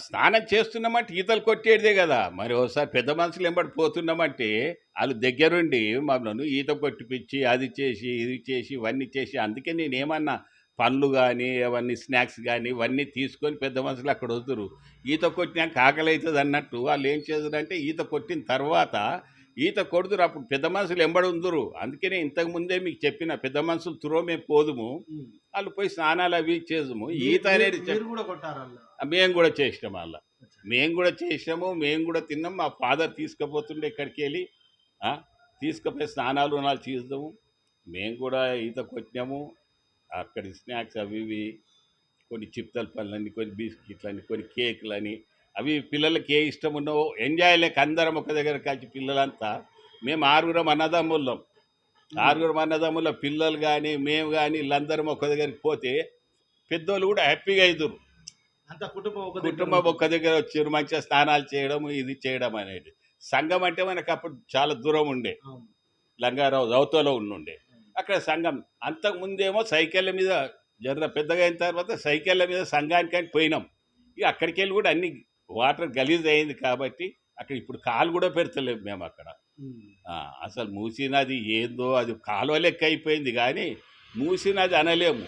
స్నానం చేస్తున్నామంటే ఈతలు కొట్టేదే కదా. మరి ఒకసారి పెద్ద మనుషులు ఎంబడి పోతున్నామంటే వాళ్ళు దగ్గరుండి మమ్మల్ని ఈత కొట్టిపించి అది చేసి ఇది చేసి ఇవన్నీ చేసి, అందుకే నేనేమన్నా పండ్లు కానీ అవన్నీ స్నాక్స్ కానీ ఇవన్నీ తీసుకొని పెద్ద మనుషులు అక్కడ వదురు. ఈత కొట్టినాక ఆకలి అవుతుంది అన్నట్టు వాళ్ళు ఏం చేస్తారంటే ఈత కొట్టిన తర్వాత ఈత కొడుతురు, అప్పుడు పెద్ద మనుషులు ఎంబడి ఉందరు. అందుకనే ఇంతకుముందే మీకు చెప్పిన పెద్ద మనుషులు తురో మేము పోదుము, వాళ్ళు పోయి స్నానాలు అవి చేసాము. ఈత అనేది మేము కూడా చేసినాము, అలా మేము కూడా చేసినాము, మేము కూడా తిన్నాము. మా ఫాదర్ తీసుకుపోతుండే ఇక్కడికి వెళ్ళి తీసుకుపోయి స్నానాలు చేద్దాము. మేము కూడా ఈత కొట్టినాము. అక్కడి స్నాక్స్ అవి ఇవి కొన్ని చిప్తల పళ్ళని, కొన్ని బిస్కెట్లని, కొన్ని కేకులని, అవి పిల్లలకి ఏ ఇష్టం ఉన్నావో ఎంజాయ్ లేక అందరం ఒక దగ్గర కలిసి పిల్లలంతా. మేము 6 అన్నదమ్ముళ్ళం, 6 అన్నదమ్ముల పిల్లలు కానీ మేము కానీ వీళ్ళందరం ఒక దగ్గరికి పోతే పెద్దోళ్ళు కూడా హ్యాపీగా అవుతారు. అంత కుటుంబం ఒక్క దగ్గర వచ్చారు, మంచిగా స్నానాలు చేయడం ఇది చేయడం అనేది. సంఘం అంటే మనకు అప్పుడు చాలా దూరం ఉండే, లంగారావు రౌతలో ఉండే అక్కడ సంఘం. అంతకుముందేమో సైకిళ్ళ మీద జర్ర పెద్దగా అయిన తర్వాత సైకిళ్ళ మీద సంఘానికి అని పోయినాం. ఇక అక్కడికి వెళ్ళి కూడా అన్ని వాటర్ గలీజ్ అయింది కాబట్టి అక్కడ ఇప్పుడు కాలు కూడా పెడతలేము మేము అక్కడ. అసలు మూసీ నది ఏందో అది కాలువ లెక్క అయిపోయింది కానీ మూసీ నది అనలేము.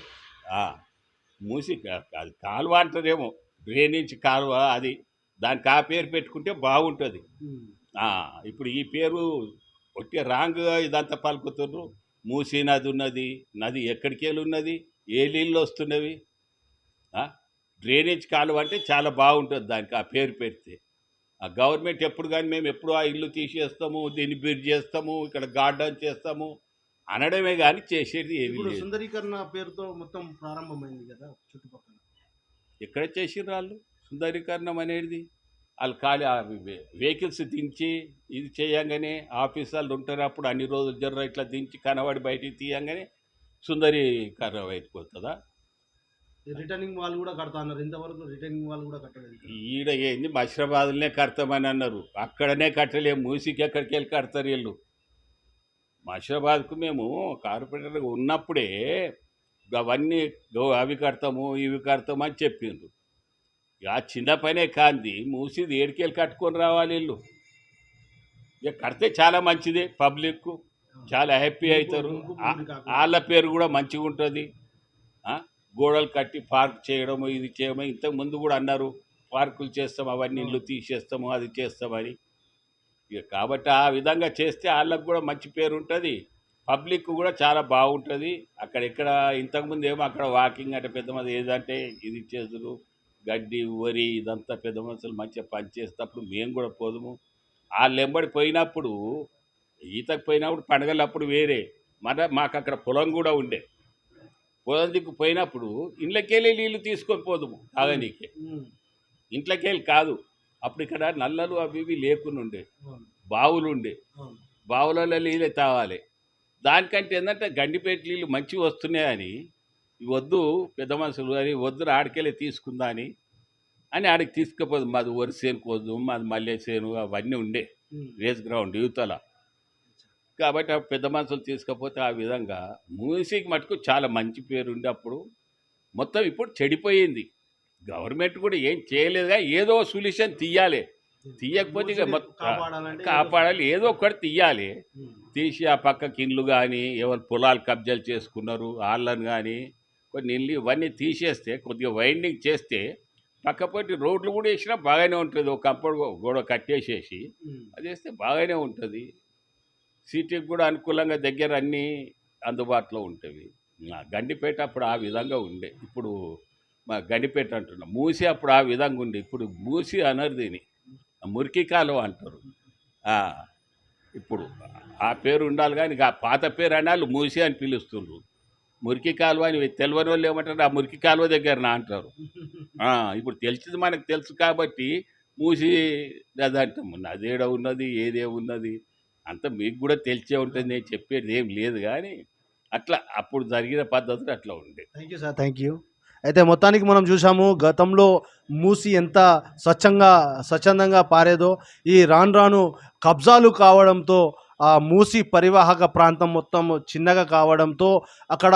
మూసి అది కాలువ అంటారేమో, డ్రైనేజ్ కాలువ, అది దానికి ఆ పేరు పెట్టుకుంటే బాగుంటుంది. ఇప్పుడు ఈ పేరు ఒట్టి రాంగ్గా ఇదంతా పలుకుతున్నారు. మూసీ నది ఉన్నది, నది ఎక్కడికి వెళ్ళి ఉన్నది, ఏ నీళ్ళు వస్తున్నవి. డ్రైనేజ్ కాలువ అంటే చాలా బాగుంటుంది దానికి ఆ పేరు పెడితే. ఆ గవర్నమెంట్ ఎప్పుడు కానీ మేము ఎప్పుడు ఆ ఇల్లు తీసేస్తాము, దీన్ని బిల్డ్ చేస్తాము, ఇక్కడ గార్డెన్ చేస్తాము అనడమే కానీ చేసేది ఏమి లేదు. సుందరీకరణ పేరుతో మొత్తం ప్రారంభమైంది కదా చుట్టుపక్కల. ఎక్కడ చేసిర్రు వాళ్ళు సుందరీకరణం అనేది? వాళ్ళు ఖాళీ వెహికల్స్ దించి ఇది చేయంగానే ఆఫీసర్లు ఉంటారు, అప్పుడు అన్ని రోజులు జర్ర ఇట్లా దించి కనబడి బయటికి తీయంగానే సుందరీకరణ అయిపోతుందా? రిటర్నింగ్ వాళ్ళు కూడా కడతా అన్నారు, ఇంతవరకు రిటర్నింగ్ వాళ్ళు కూడా కట్టలేదు. ఈడ ఏంది మషరాబాద్లోనే కడతామని అన్నారు, అక్కడనే కట్టలేము. మూసికి ఎక్కడికి వెళ్ళి కడతారు వీళ్ళు? మషరాబాద్కు మేము కార్పొరేటర్గా ఉన్నప్పుడే అవన్నీ అవి కడతాము ఇవి కడతాము అని చెప్పిండ్రు. ఆ చిన్న పనే కాంది మూసిది ఏడికెళ్ళి కట్టుకొని రావాలి వీళ్ళు. ఇక కడితే చాలా మంచిది, పబ్లిక్ చాలా హ్యాపీ అవుతారు. వాళ్ళ పేరు కూడా మంచిగా ఉంటుంది. గోడలు కట్టి పార్క్ చేయడము ఇది చేయడము, ఇంతకు ముందు కూడా అన్నారు పార్కులు చేస్తాం, అవన్నీ ఇల్లు తీసేస్తాము, అది చేస్తామని. ఇక కాబట్టి ఆ విధంగా చేస్తే వాళ్ళకు కూడా మంచి పేరు ఉంటుంది, పబ్లిక్ కూడా చాలా బాగుంటుంది. అక్కడెక్కడ ఇంతకుముందు ఏమో అక్కడ వాకింగ్ అంటే పెద్ద మంది ఏదంటే ఇది చేతులు గడ్డి వరి ఇదంతా పెద్ద మనుషులు మంచిగా పనిచేసేటప్పుడు మేము కూడా పోదుము. వాళ్ళు ఎంబడి పోయినప్పుడు ఈతకు పోయినప్పుడు పండగలప్పుడు వేరే, మాకు అక్కడ పొలం కూడా ఉండే. పొలం దిక్కు పోయినప్పుడు ఇంట్లోకెళ్ళి నీళ్ళు తీసుకొని పోదుము తాగనీకే, ఇంట్లోకెళ్ళి కాదు. అప్పుడు ఇక్కడ నల్లలు అవి ఇవి లేకుండా ఉండే, బావులు ఉండే, బావులలో నీళ్ళే తాగాలి. దానికంటే ఏంటంటే గండిపేట నీళ్ళు మంచిగా వస్తున్నాయని వద్దు పెద్ద మనుషులు అని వద్దు ఆడికెళ్ళి తీసుకుందా అని ఆడికి తీసుకుపోదు. మాది వరి సేను కోదు, మాది మల్లె సేను అవన్నీ ఉండే రేస్ గ్రౌండ్ యువతల. కాబట్టి ఆ పెద్ద మనుషులు తీసుకపోతే ఆ విధంగా మూసీకి మటుకు చాలా మంచి పేరు ఉండే అప్పుడు. మొత్తం ఇప్పుడు చెడిపోయింది. గవర్నమెంట్ కూడా ఏం చేయలేదుగా, ఏదో సొల్యూషన్ తీయాలి. తీయకపోతే ఇక కాపాడాలి, ఏదో ఒకటి తీయాలి. తీసి ఆ పక్కకి ఇండ్లు కానీ ఎవరు పొలాలు కబ్జాలు చేసుకున్నారు వాళ్ళని కానీ కొన్ని ఇల్లు ఇవన్నీ తీసేస్తే, కొద్దిగా వైండింగ్ చేస్తే పక్కపోటి రోడ్లు కూడా వేసినా బాగానే ఉంటుంది. ఒక కంపౌండ్ గోడ కట్టేసేసి అది వేస్తే బాగానే ఉంటుంది. సిటీకి కూడా అనుకూలంగా దగ్గర అన్నీ అందుబాటులో ఉంటుంది. గండిపేట అప్పుడు ఆ విధంగా ఉండే, ఇప్పుడు మా గండిపేట అంటున్నాం. మూసి అప్పుడు ఆ విధంగా ఉండే, ఇప్పుడు మూసి అనరు దీన్ని, మురికి కాలువ అంటారు. ఇప్పుడు ఆ పేరు ఉండాలి కానీ ఆ పాత పేరు అనాలు మూసి అని పిలుస్తుండ్రు. మురికి కాలువ అని తెలియని వాళ్ళు ఏమంటారు, ఆ మురికి కాలువ దగ్గర నా అంటారు. ఇప్పుడు తెలిసింది మనకు తెలుసు కాబట్టి మూసి అదంటాము. అదేడ ఉన్నది ఏదే ఉన్నది అంత మీకు కూడా తెలిసే ఉంటుంది, నేను చెప్పేది ఏం లేదు. కానీ అట్లా అప్పుడు జరిగిన పద్ధతులు అట్లా ఉండే. Thank you sir, thank you. అయితే మొత్తానికి మనం చూసాము గతంలో మూసి ఎంత స్వచ్ఛందంగా పారేదో, ఈ రాను రాను కబ్జాలు కావడంతో ఆ మూసి పరివాహక ప్రాంతం మొత్తం చిన్నగా కావడంతో అక్కడ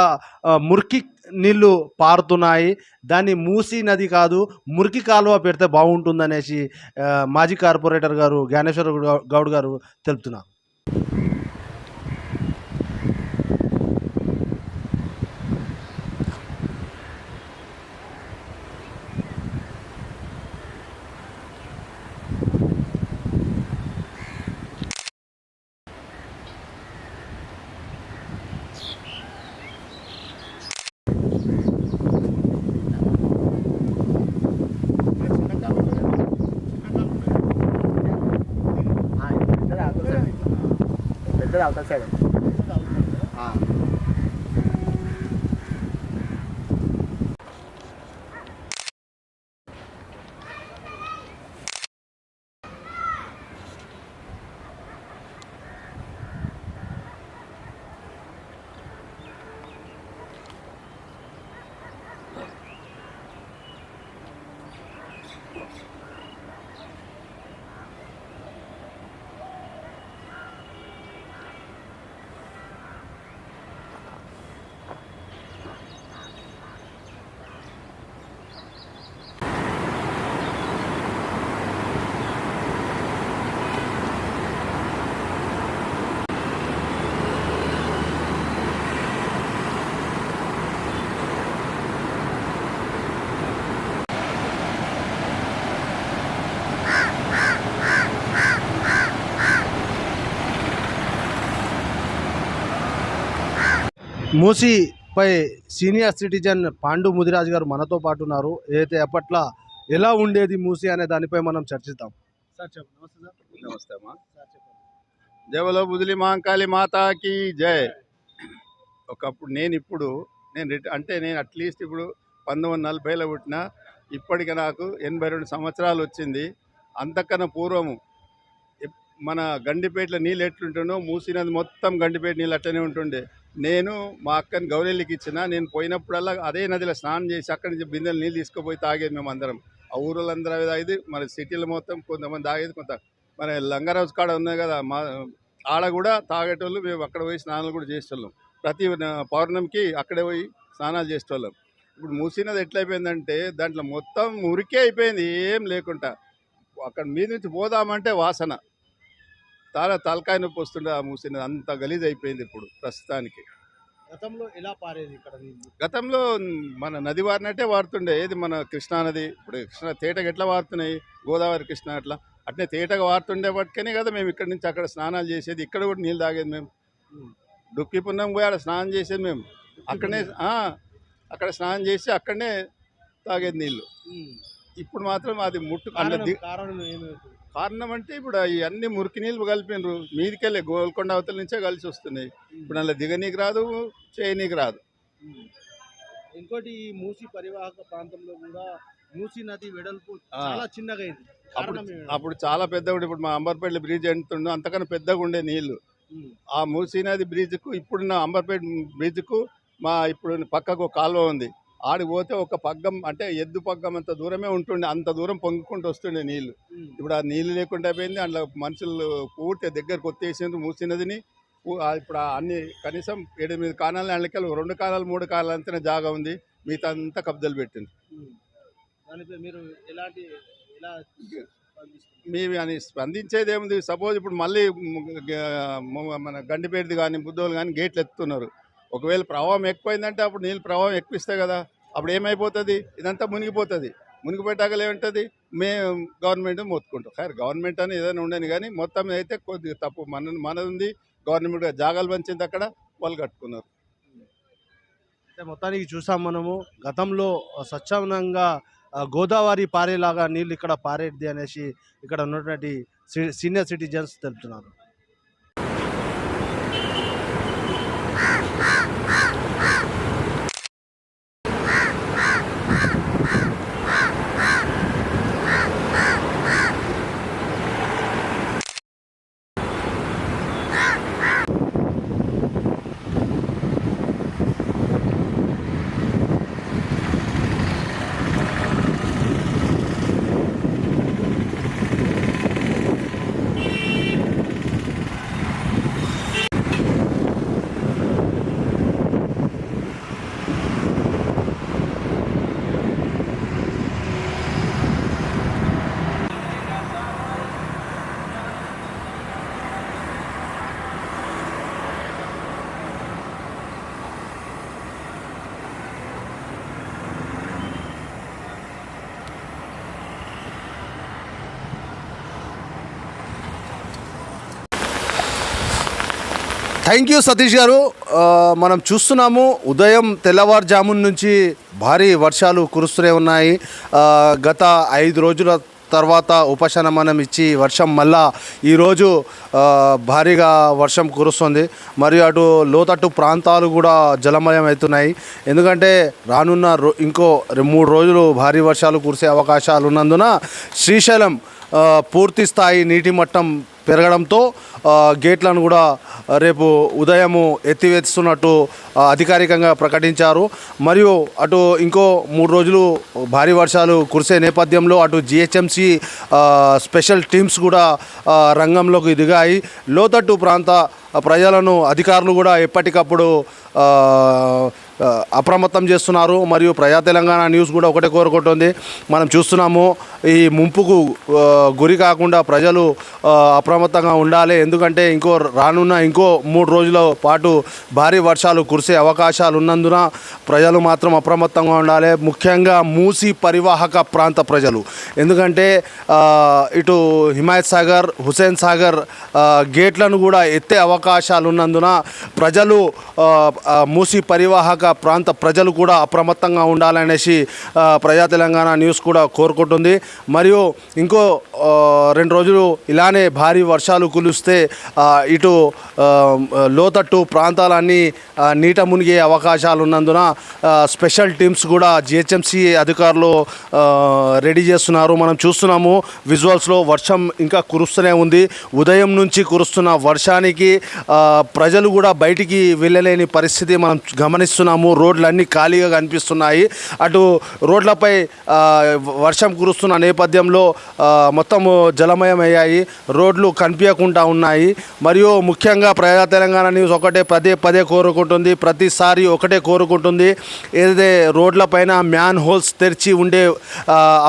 మురికి నీళ్లు పారుతున్నాయి. దాన్ని మూసి నది కాదు మురికి కాలువ పెడితే బాగుంటుందనేసి మాజీ కార్పొరేటర్ గారు జ్ఞానేశ్వర గౌడ్ గారు తెలుపుతున్నారు. మూసీపై సీనియర్ సిటిజన్ పాండు ముదిరాజ్ గారు మనతో పాటు ఉన్నారు. ఏదైతే అప్పట్లో ఎలా ఉండేది మూసీ అనే దానిపై మనం చర్చిద్దాం. సార్ చెప్పండి. నమస్తే సార్. నమస్తే అమ్మా. జై బలో బుదిలి మహంకాళి మాతాకి జై. ఒకప్పుడు నేను అట్లీస్ట్ ఇప్పుడు 1940లో పుట్టిన, ఇప్పటికి నాకు 82 సంవత్సరాలు వచ్చింది. అంతకన్నా పూర్వము మన గండిపేటలో నీళ్ళు ఎట్లుంటుండో మూసీ నది మొత్తం గండిపేట నీళ్ళు అట్లనే ఉంటుండే. నేను మా అక్కని గౌరెల్లికి ఇచ్చిన. నేను పోయినప్పుడల్లా అదే నదిలో స్నానం చేసి అక్కడి నుంచి బిందెలు నీళ్ళు తీసుకుపోయి తాగేది మేము అందరం. ఆ ఊరోళ్ళందరూ అవి తాగేది. మరి సిటీలో మొత్తం కొంతమంది తాగేది, కొంత మన లంగరాజు కాడ ఉన్నాయి కదా మా ఆడ కూడా తాగేటోళ్ళు. మేము అక్కడ పోయి స్నానాలు కూడా చేసేటోళ్ళం. ప్రతి పౌర్ణమికి అక్కడే పోయి స్నానాలు చేసేటోళ్ళం. ఇప్పుడు మూసినది ఎట్లయిపోయిందంటే దాంట్లో మొత్తం మురికే అయిపోయింది, ఏం లేకుండా. అక్కడ మీద నుంచి పోదామంటే వాసన, తలకాయ నొప్పి వస్తుండే. ఆ మూసినది అంత గలీజ్ అయిపోయింది ఇప్పుడు ప్రస్తుతానికి. గతంలో ఎలా పారేది ఇక్కడ నీళ్ళు? గతంలో మన నది వారినట్టే వారుతుండే. ఏది మన కృష్ణా నది, ఇప్పుడు కృష్ణ తేటగా ఎట్లా వారుతున్నాయి, గోదావరి కృష్ణ అట్లా అట్నే తేటగా వారుతుండే పట్టుకనే కదా మేము ఇక్కడి నుంచి అక్కడ స్నానాలు చేసేది. ఇక్కడ కూడా నీళ్ళు తాగేది మేము. డుక్కి పున్నం పోయి ఆడ స్నానం చేసేది మేము. అక్కడనే అక్కడ స్నానం చేసి అక్కడనే తాగేది నీళ్ళు. ఇప్పుడు మాత్రం అది కారణం ఏమైతుంది? కారణం అంటే ఇప్పుడు అన్ని మురికి నీళ్ళు కలిపినారు. మీదికెళ్ళే గోల్కొండ అవతల నుంచే కలిసి వస్తున్నాయి. ఇప్పుడు అలా దిగనీకి రాదు, చేయనీకి రాదు. ఇంకోటి ఈ మూసి పరివాహక ప్రాంతంలో కూడా మూసి నది వెడల్పు చాలా చిన్నగా అయింది. అప్పుడు చాలా పెద్దగా ఉండే. ఇప్పుడు మా అంబర్పేట బ్రిడ్జ్ ఎంతుండో అంతకన్నా పెద్దగా ఉండే నీళ్లు. ఆ మూసీ నది బ్రిడ్జ్కు ఇప్పుడున్న అంబర్పేట బ్రిడ్జ్కు మా ఇప్పుడు పక్కకు కాలువ ఉంది. ఆడికి పోతే ఒక పగ్గం అంటే ఎద్దు పగ్గం అంత దూరమే ఉంటుండే. అంత దూరం పొంగుకుంటూ వస్తుండే నీళ్లు. ఇప్పుడు ఆ నీళ్లు లేకుండా అయిపోయింది. అందులో మనుషులు పూర్తి దగ్గరకు వచ్చేసిండ్రు మూసీ నదిని. ఇప్పుడు అన్ని కనీసం 7-8 కానాలు అళ్ళకెళ్ళి 2 కానాలు 3 కానాలు అంతనే జాగా ఉంది. మిగతా అంతా కబ్జాలు పెట్టింది. మీరు మేము అని స్పందించేది ఏముంది. సపోజ్ ఇప్పుడు మళ్ళీ మన గండిపేటది కానీ బుద్ధోలు కానీ గేట్లు ఎత్తుతున్నారు. ఒకవేళ ప్రవాహం ఎక్కువైందంటే అప్పుడు నీళ్ళు ప్రవాహం ఎక్కువిస్తాయి కదా. అప్పుడు ఏమైపోతుంది, ఇదంతా మునిగిపోతుంది. మునిగిపోయాక ఏముంటుంది, మేము గవర్నమెంట్ మొత్తుకుంటాం. ఖైర్ గవర్నమెంట్ అని ఏదైనా ఉండని కానీ మొత్తం అయితే కొద్దిగా తప్పు మనది ఉంది. గవర్నమెంట్ జాగాలు పంచింది, అక్కడ వాళ్ళు కట్టుకున్నారు. మొత్తానికి చూసాం మనము గతంలో స్వచ్ఛందంగా గోదావరి పారేలాగా నీళ్ళు ఇక్కడ పారేది అనేసి ఇక్కడ ఉన్నటువంటి సీనియర్ సిటిజన్స్ తెలుపుతున్నారు. థ్యాంక్ యూ సతీష్ గారు. మనం చూస్తున్నాము ఉదయం తెల్లవారుజామున నుంచి భారీ వర్షాలు కురుస్తూనే ఉన్నాయి. గత 5 రోజుల తర్వాత ఉపశమనం ఇచ్చి వర్షం మళ్ళా ఈరోజు భారీగా వర్షం కురుస్తుంది. మరియు అటు లోతట్టు ప్రాంతాలు కూడా జలమయం అవుతున్నాయి. ఎందుకంటే రానున్న ఇంకో 3 రోజులు భారీ వర్షాలు కురిసే అవకాశాలు ఉన్నందున శ్రీశైలం పూర్తి స్థాయి నీటి మట్టం పెరగడంతో గేట్లను కూడా రేపు ఉదయము ఎత్తివేస్తున్నట్టు అధికారికంగా ప్రకటించారు. మరియు అటు ఇంకో 3 రోజులు భారీ వర్షాలు కురిసే నేపథ్యంలో అటు జిహెచ్ఎంసి స్పెషల్ టీమ్స్ కూడా రంగంలోకి దిగాయి. లోతట్టు ప్రాంత ప్రజలను అధికారులు కూడా ఎప్పటికప్పుడు అప్రమత్తం చేస్తున్నారు. మరియు ప్రజా తెలంగాణ న్యూస్ కూడా ఒకటే కోరుకుంటుంది, మనం చూస్తున్నాము ఈ ముంపుకు గురి కాకుండా ప్రజలు అప్రమత్తంగా ఉండాలి. ఎందుకంటే రానున్న ఇంకో 3 రోజుల పాటు భారీ వర్షాలు కురిసే అవకాశాలు ఉన్నందున ప్రజలు మాత్రం అప్రమత్తంగా ఉండాలి. ముఖ్యంగా మూసీ పరివాహక ప్రాంత ప్రజలు, ఎందుకంటే ఇటు హిమాయత్ సాగర్, హుసేన్ సాగర్ గేట్లను కూడా ఎత్తే అవకాశాలు ఉన్నందున ప్రజలు మూసీ పరివాహక పరివాహక ప్రాంత ప్రజలు కూడా అప్రమత్తంగా ఉండాలనేసి ప్రజా తెలంగాణ న్యూస్ కూడా కోరుకుంటుంది. మరియు ఇంకో 2 రోజులు ఇలానే భారీ వర్షాలు కురిస్తే ఇటు లోతట్టు ప్రాంతాలన్నీ నీట మునిగే అవకాశాలు ఉన్నందున స్పెషల్ టీమ్స్ కూడా జిహెచ్ఎంసీ అధికారులు రెడీ చేస్తున్నారు. మనం చూస్తున్నాము విజువల్స్లో వర్షం ఇంకా కురుస్తూనే ఉంది. ఉదయం నుంచి కురుస్తున్న వర్షానికి ప్రజలు కూడా బయటికి వెళ్ళలేని పరిస్థితి మనం గమనిస్తున్నాము. రోడ్లన్నీ ఖాళీగా కనిపిస్తున్నాయి. అటు రోడ్లపై వర్షం కురుస్తున్న నేపథ్యంలో మొత్తము జలమయమయ్యాయి, రోడ్లు కనిపించకుండా ఉన్నాయి. మరియు ముఖ్యంగా ప్రజా తెలంగాణ న్యూస్ ఒకటే పదే కోరుకుంటుంది, ప్రతిసారి ఒకటే కోరుకుంటుంది, ఏదైతే రోడ్లపైన మ్యాన్ హోల్స్ తెరిచి ఉండే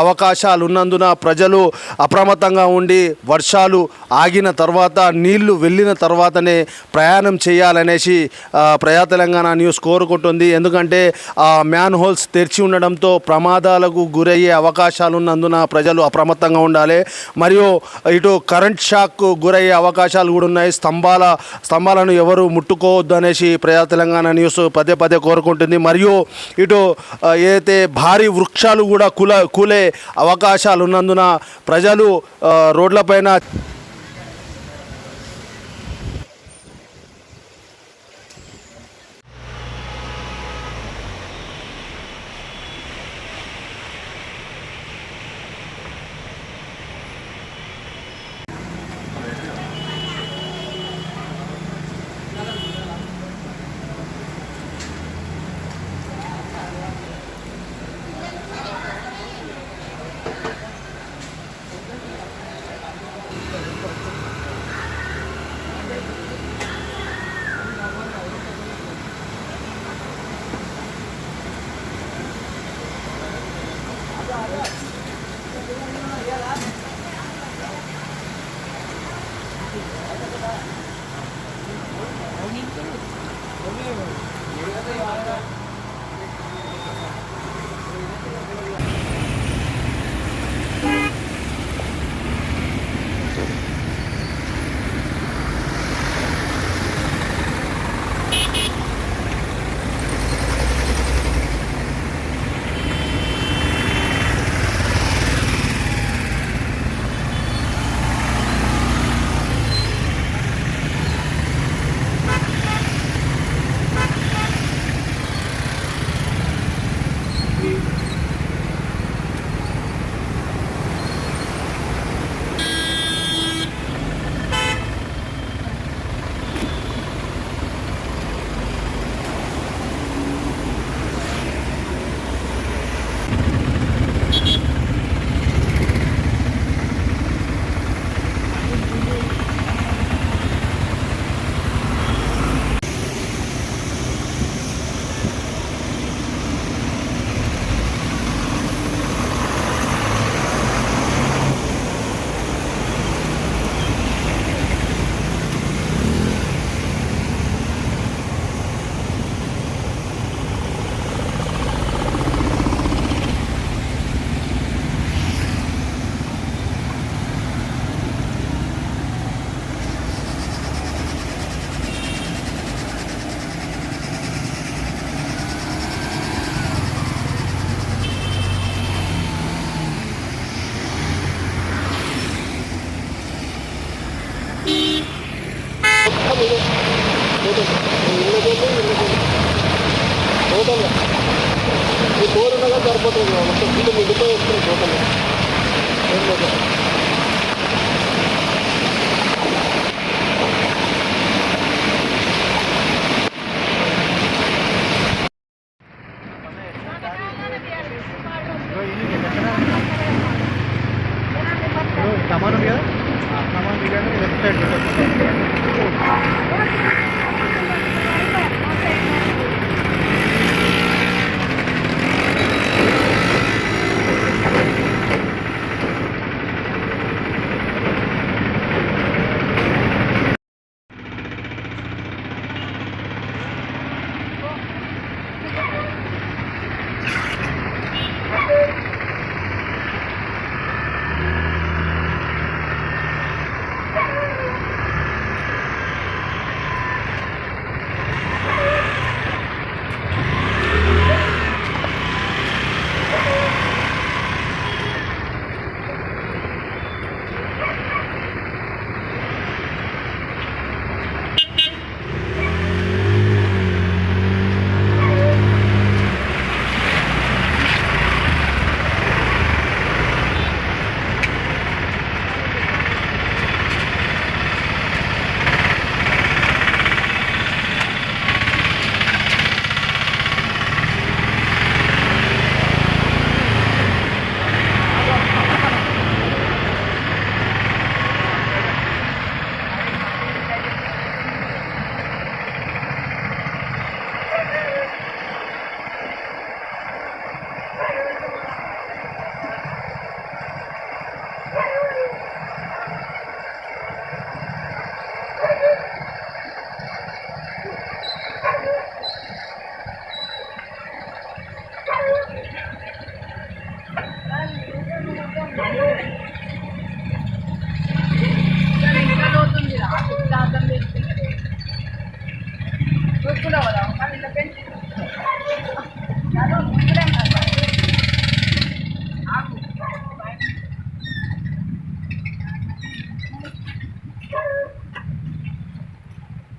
అవకాశాలు ఉన్నందున ప్రజలు అప్రమత్తంగా ఉండి వర్షాలు ఆగిన తర్వాత నీళ్లు వెళ్ళిన తర్వాతనే ప్రయాణం చేయాలనేసి ప్రజా తెలంగాణ న్యూస్ కోరుకుంటుంది. ఎందుకంటే ఆ మ్యాన్ హోల్స్ తెరిచి ఉండడంతో ప్రమాదాలకు గురయ్యే అవకాశాలు ఉన్నందున ప్రజలు అప్రమత్తంగా ఉండాలి. మరియు ఇటు కరెంట్ షాక్ గురయ్యే అవకాశాలు కూడా ఉన్నాయి. స్తంభాలను ఎవరు ముట్టుకోవద్దు అనేసి ప్రజా తెలంగాణ న్యూస్ పదే కోరుకుంటుంది. మరియు ఇటు ఏదైతే భారీ వృక్షాలు కూడా కూలే అవకాశాలు ఉన్నందున ప్రజలు రోడ్లపైన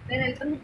నేను వెళ్తున్నా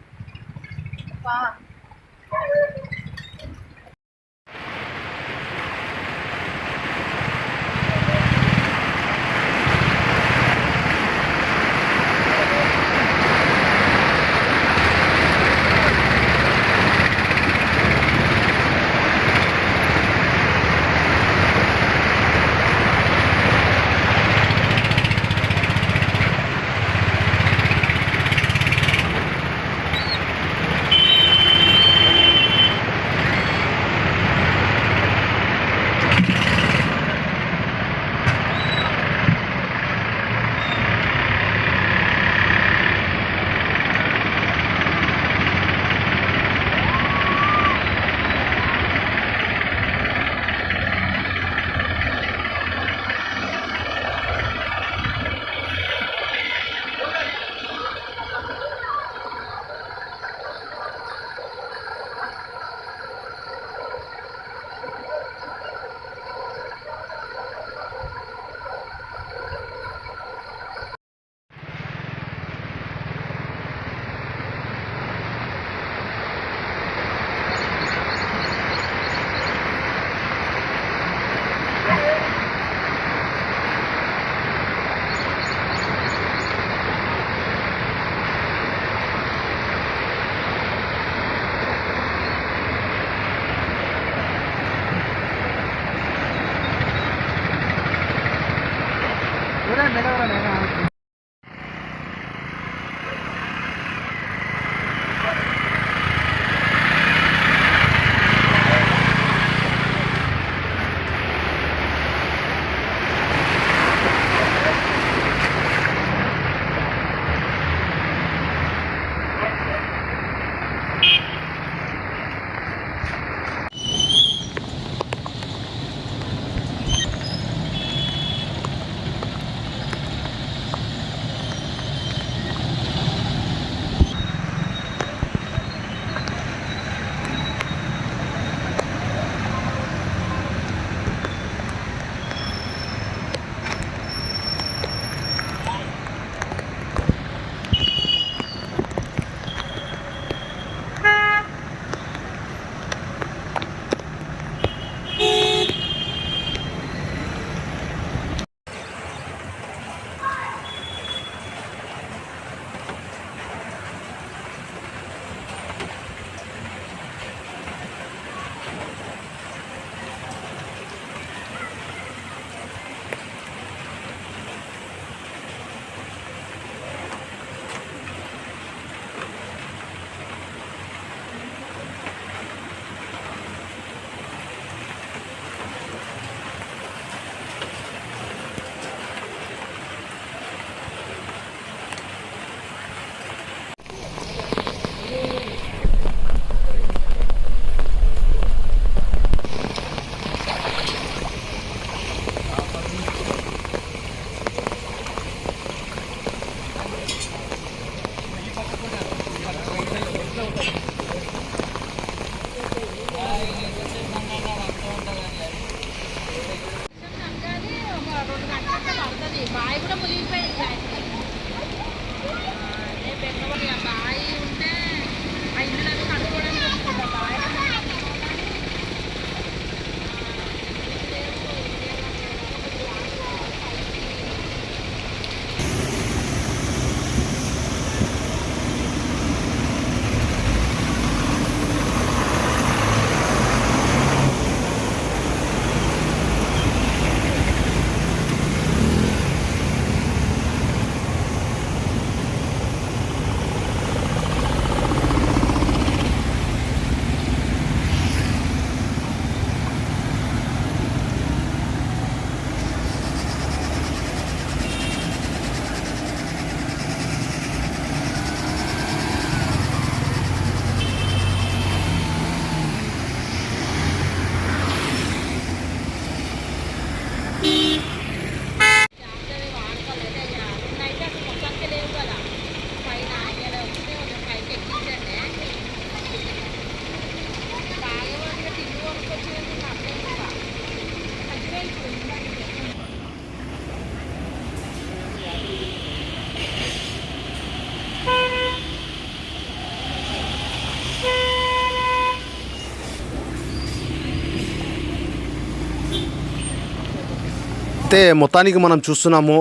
అయితే మొత్తానికి మనం చూస్తున్నాము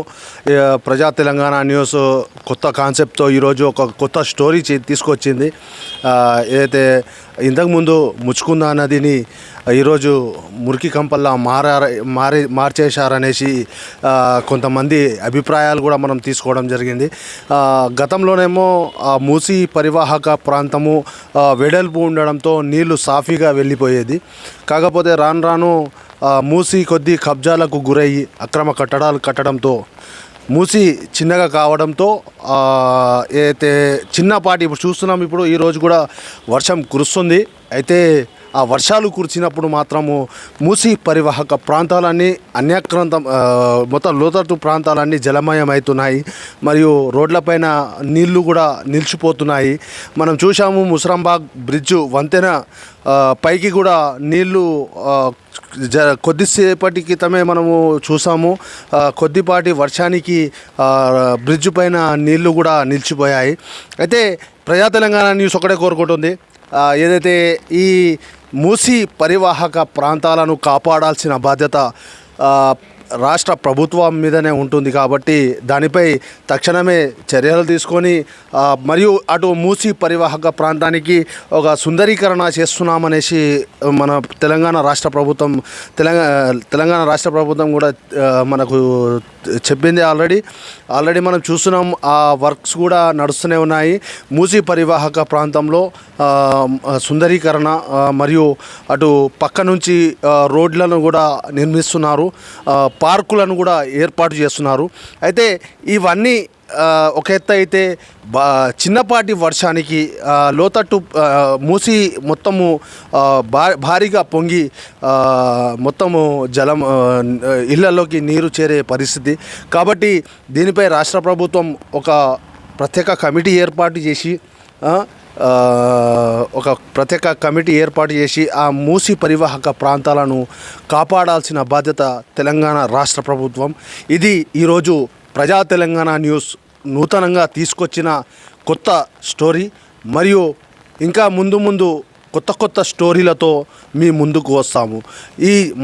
ప్రజా తెలంగాణ న్యూస్ కొత్త కాన్సెప్ట్తో ఈరోజు ఒక కొత్త స్టోరీ తీసుకొచ్చింది. ఏదైతే ఇంతకుముందు ముచ్చుకుందా నదిని ఈరోజు మురికి కంపల్లా మార్చేశారనేసి కొంతమంది అభిప్రాయాలు కూడా మనం తీసుకోవడం జరిగింది. గతంలోనేమో మూసీ పరివాహక ప్రాంతము వెడల్పు ఉండడంతో నీళ్లు సాఫీగా వెళ్ళిపోయేది. కాకపోతే రాను రాను మూసీ కొద్ది కబ్జాలకు గురయ్యి అక్రమ కట్టడాలు కట్టడంతో మూసి చిన్నగా కావడంతో ఏదైతే చిన్నపాటి ఇప్పుడు చూస్తున్నాం, ఇప్పుడు ఈరోజు కూడా వర్షం కురుస్తుంది. అయితే ఆ వర్షాలు కురిచినప్పుడు మాత్రము మూసి పరివాహక ప్రాంతాలన్నీ అన్యాక్రాంతం మొత్తం లోతట్టు ప్రాంతాలన్నీ జలమయం అవుతున్నాయి. మరియు రోడ్లపైన నీళ్లు కూడా నిలిచిపోతున్నాయి. మనం చూసాము ముసరాంబాగ్ బ్రిడ్జు వంతెన పైకి కూడా నీళ్లు కొద్దిసేపటి క్రితమే మనము చూసాము. కొద్దిపాటి వర్షానికి బ్రిడ్జ్ పైన నీళ్లు కూడా నిలిచిపోయాయి. అయితే ప్రజా తెలంగాణ న్యూస్ ఒకటే కోరుకుంటుంది, ఏదైతే ఈ మూసీ పరివాహక ప్రాంతాలను కాపాడాల్సిన బాధ్యత రాష్ట్ర ప్రభుత్వం మీదనే ఉంటుంది. కాబట్టి దానిపై తక్షణమే చర్యలు తీసుకొని మరియు అటు మూసీ పరివాహక ప్రాంతానికి ఒక సుందరీకరణ చేస్తున్నామనేసి మన తెలంగాణ రాష్ట్ర ప్రభుత్వం కూడా మనకు చెప్పింది. ఆల్రెడీ మనం చూస్తున్నాం, ఆ వర్క్స్ కూడా నడుస్తూనే ఉన్నాయి. మూసీ పరివాహక ప్రాంతంలో సుందరీకరణ మరియు అటు పక్క నుంచి రోడ్లను కూడా నిర్మిస్తున్నారు, పార్కులను కూడా ఏర్పాటు చేస్తున్నారు. అయితే ఇవన్నీ ఒక ఎత్తు అయితే చిన్నపాటి వర్షానికి లోతట్టు మూసి మొత్తము భారీగా పొంగి మొత్తము జలం ఇళ్లలోకి నీరు చేరే పరిస్థితి. కాబట్టి దీనిపై రాష్ట్ర ప్రభుత్వం ఒక ప్రత్యేక కమిటీ ఏర్పాటు చేసి ఆ మూసి పరివాహక ప్రాంతాలను కాపాడాల్సిన బాధ్యత తెలంగాణ రాష్ట్ర ప్రభుత్వం. ఇది ఈరోజు ప్రజా తెలంగాణ న్యూస్ నూతనంగా తీసుకొచ్చిన కొత్త స్టోరీ. మరియు ఇంకా ముందు కొత్త స్టోరీలతో మీ ముందుకు వస్తాము.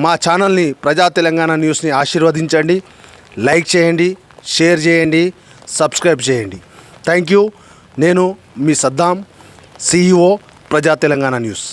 మా ఛానల్ని ప్రజా తెలంగాణ న్యూస్ని ఆశీర్వదించండి, లైక్ చేయండి, షేర్ చేయండి, సబ్స్క్రైబ్ చేయండి. Thank you. నేను మీ సద్దాం, CEO ప్రజా తెలంగాణ న్యూస్.